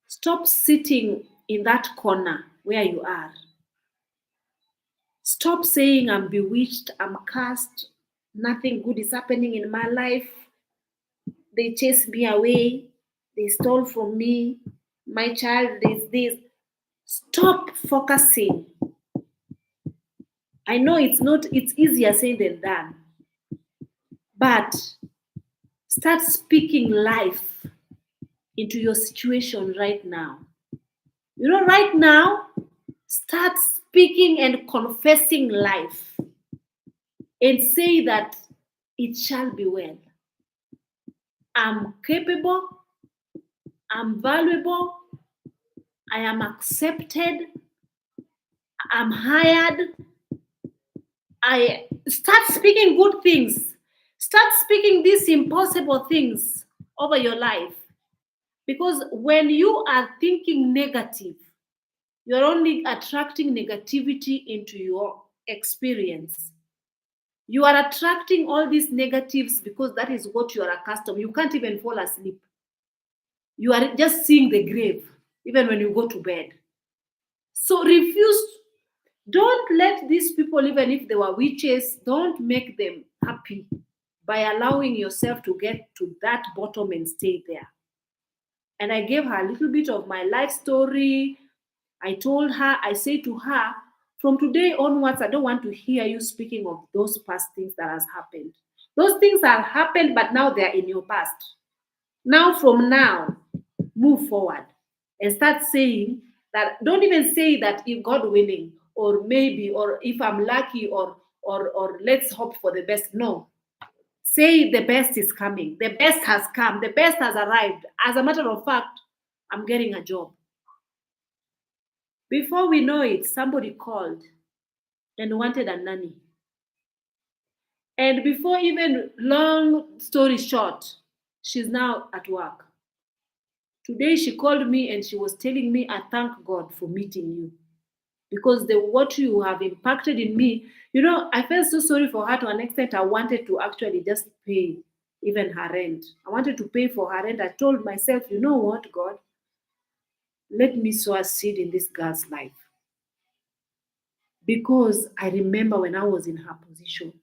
stop sitting in that corner where you are. Stop saying, I'm bewitched, I'm cursed, nothing good is happening in my life. They chased me away, they stole from me, my child is this. Stop focusing. I know it's easier said than done, but start speaking life into your situation right now. Right now, start speaking and confessing life and say that it shall be well. I'm capable, I'm valuable, I am accepted, I'm hired. I start speaking good things. Start speaking these impossible things over your life. Because when you are thinking negative, you're only attracting negativity into your experience. You are attracting all these negatives because that is what you are accustomed. You can't even fall asleep. You are just seeing the grave, even when you go to bed. So refuse. Don't let these people, even if they were witches, don't make them happy by allowing yourself to get to that bottom and stay there. And I gave her a little bit of my life story. I told her, I say to her, from today onwards, I don't want to hear you speaking of those past things that has happened. Those things have happened, but now they are in your past. Now, from now, move forward and start saying that. Don't even say that if God willing, or maybe, or if I'm lucky, or let's hope for the best. No, say the best is coming. The best has come. The best has arrived. As a matter of fact, I'm getting a job. Before we know it, somebody called and wanted a nanny. And before even long story short, she's now at work. Today she called me and she was telling me, I thank God for meeting you. Because what you have impacted in me, I felt so sorry for her to an extent. I wanted to actually just pay even her rent. I wanted to pay for her rent. I told myself, you know what, God, let me sow a seed in this girl's life. Because I remember when I was in her position.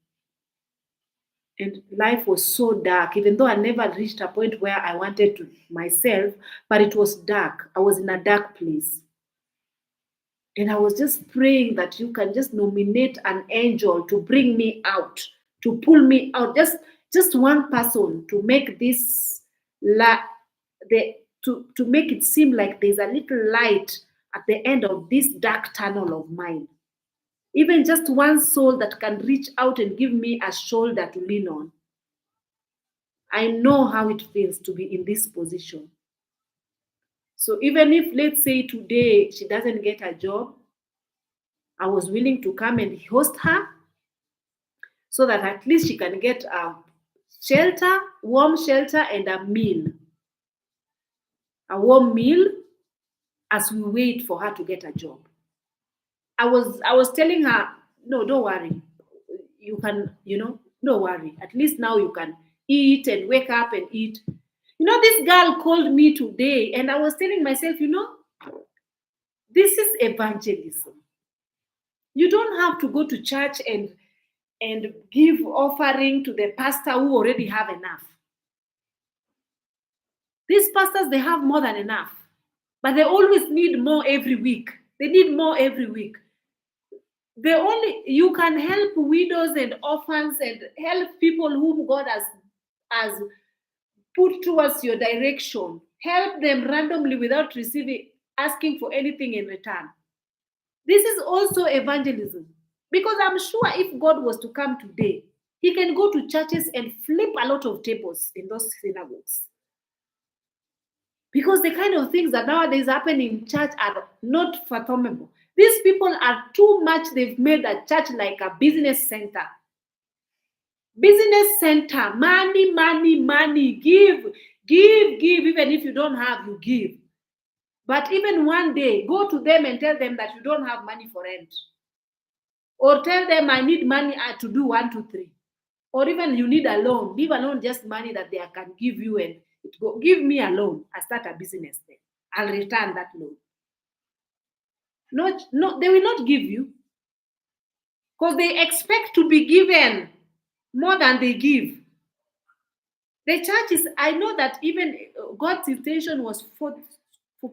And life was so dark, even though I never reached a point where I wanted to myself, but it was dark. I was in a dark place. And I was just praying that you can just nominate an angel to bring me out, to pull me out. Just one person to make this to make it seem like there's a little light at the end of this dark tunnel of mine. Even just one soul that can reach out and give me a shoulder to lean on. I know how it feels to be in this position. So even if, let's say, today she doesn't get a job, I was willing to come and host her so that at least she can get a shelter, warm shelter, and a meal. A warm meal as we wait for her to get a job. I was telling her, no, don't worry. You can, don't worry. At least now you can eat and wake up and eat. This girl called me today, and I was telling myself, this is evangelism. You don't have to go to church and give offering to the pastor who already have enough. These pastors, they have more than enough, but they always need more every week. They need more every week. You can help widows and orphans and help people whom God has put towards your direction. Help them randomly without asking for anything in return. This is also evangelism. Because I'm sure if God was to come today, he can go to churches and flip a lot of tables in those synagogues. Because the kind of things that nowadays happen in church are not fathomable. These people are too much, they've made a church like a business center. Business center, money, money, money, give, even if you don't have, you give. But even one day, go to them and tell them that you don't have money for rent. Or tell them, I need money to do 1, 2, 3. Or even you need a loan. Leave alone just money that they can give you and give me a loan. I start a business then. I'll return that loan. No, they will not give you. Because they expect to be given more than they give. The church I know that even God's intention was for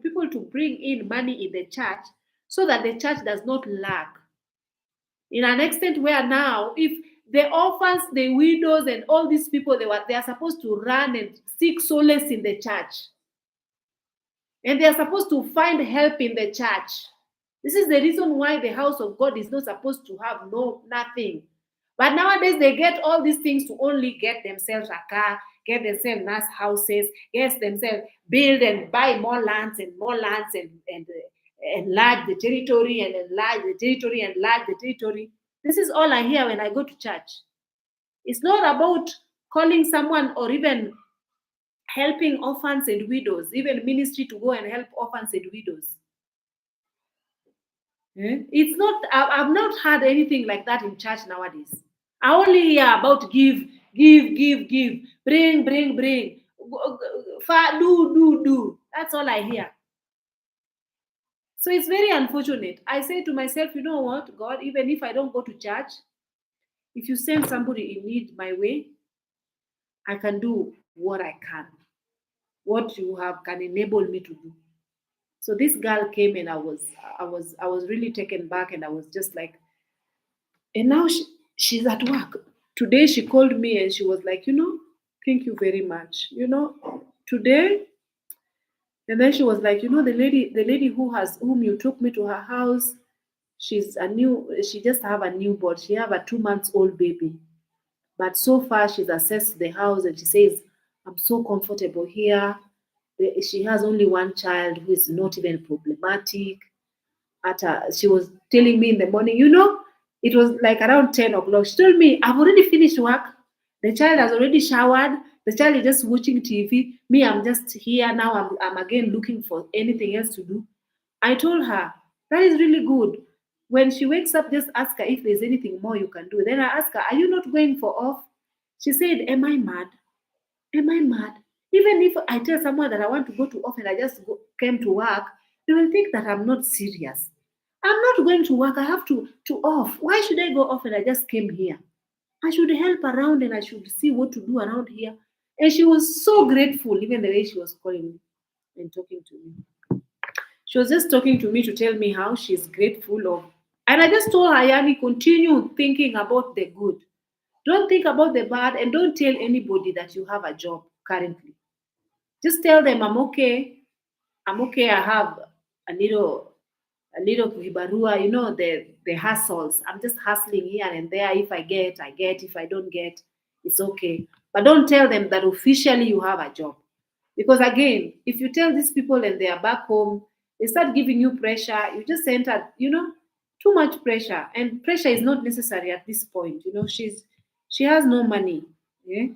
people to bring in money in the church so that the church does not lack. In an extent where now, if the orphans, the widows, and all these people, they are supposed to run and seek solace in the church. And they are supposed to find help in the church. This is the reason why the house of God is not supposed to have nothing. But nowadays, they get all these things to only get themselves a car, get themselves nice houses, get themselves build and buy more lands and enlarge the territory and enlarge the territory and enlarge the territory. This is all I hear when I go to church. It's not about calling someone or even helping orphans and widows, even ministry to go and help orphans and widows. It's not, I've not heard anything like that in church nowadays. I only hear about give, give, give, give, bring, bring, bring, do. That's all I hear. So it's very unfortunate. I say to myself, you know what, God, even if I don't go to church, if you send somebody in need my way, I can do what I can. What you have can enable me to do. So this girl came and I was really taken back and I was just like, and now she's at work. Today she called me and she was like, thank you very much. Today, and then she was like, the lady whom you took me to her house, she just have a newborn. She have a 2 months old baby. But so far she's assessed the house and she says, I'm so comfortable here. She has only one child who is not even problematic. She was telling me in the morning, it was like around 10 o'clock. She told me, I've already finished work. The child has already showered. The child is just watching TV. Me, I'm just here now. I'm again looking for anything else to do. I told her, that is really good. When she wakes up, just ask her if there's anything more you can do. Then I asked her, are you not going for off? She said, am I mad? Am I mad? Even if I tell someone that I want to go to off and I just came to work, they will think that I'm not serious. I'm not going to work. I have to off. Why should I go off and I just came here? I should help around and I should see what to do around here. And she was so grateful, even the way she was calling me and talking to me. She was just talking to me to tell me how she's grateful of. And I just told her, Yani, continue thinking about the good. Don't think about the bad and don't tell anybody that you have a job currently. Just tell them I'm okay. I'm okay. I have a little a little kibarua, the hustles. I'm just hustling here and there. If I get, I get. If I don't get, it's okay. But don't tell them that officially you have a job. Because again, if you tell these people and they are back home, they start giving you pressure. You just enter, too much pressure. And pressure is not necessary at this point. She has no money. Yeah?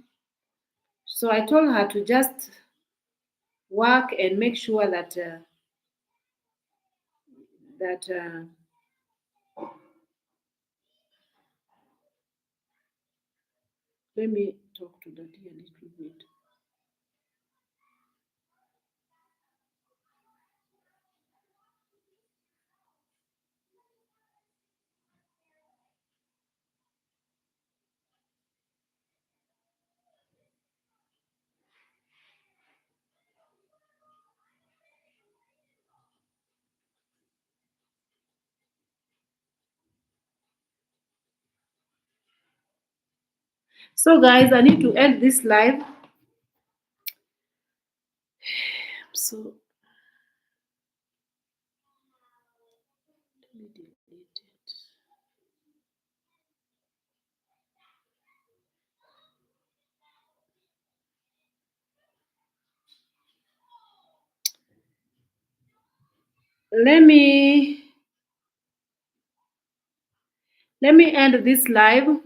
So I told her to just work and make sure that let me talk to Daddy a little bit. So, guys, I need to end this live. So, let me delete it. Let me let me end this live.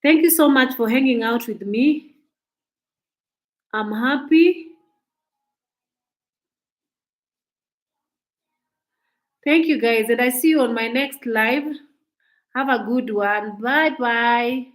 Thank you so much for hanging out with me. I'm happy. Thank you, guys, and I see you on my next live. Have a good one. Bye bye.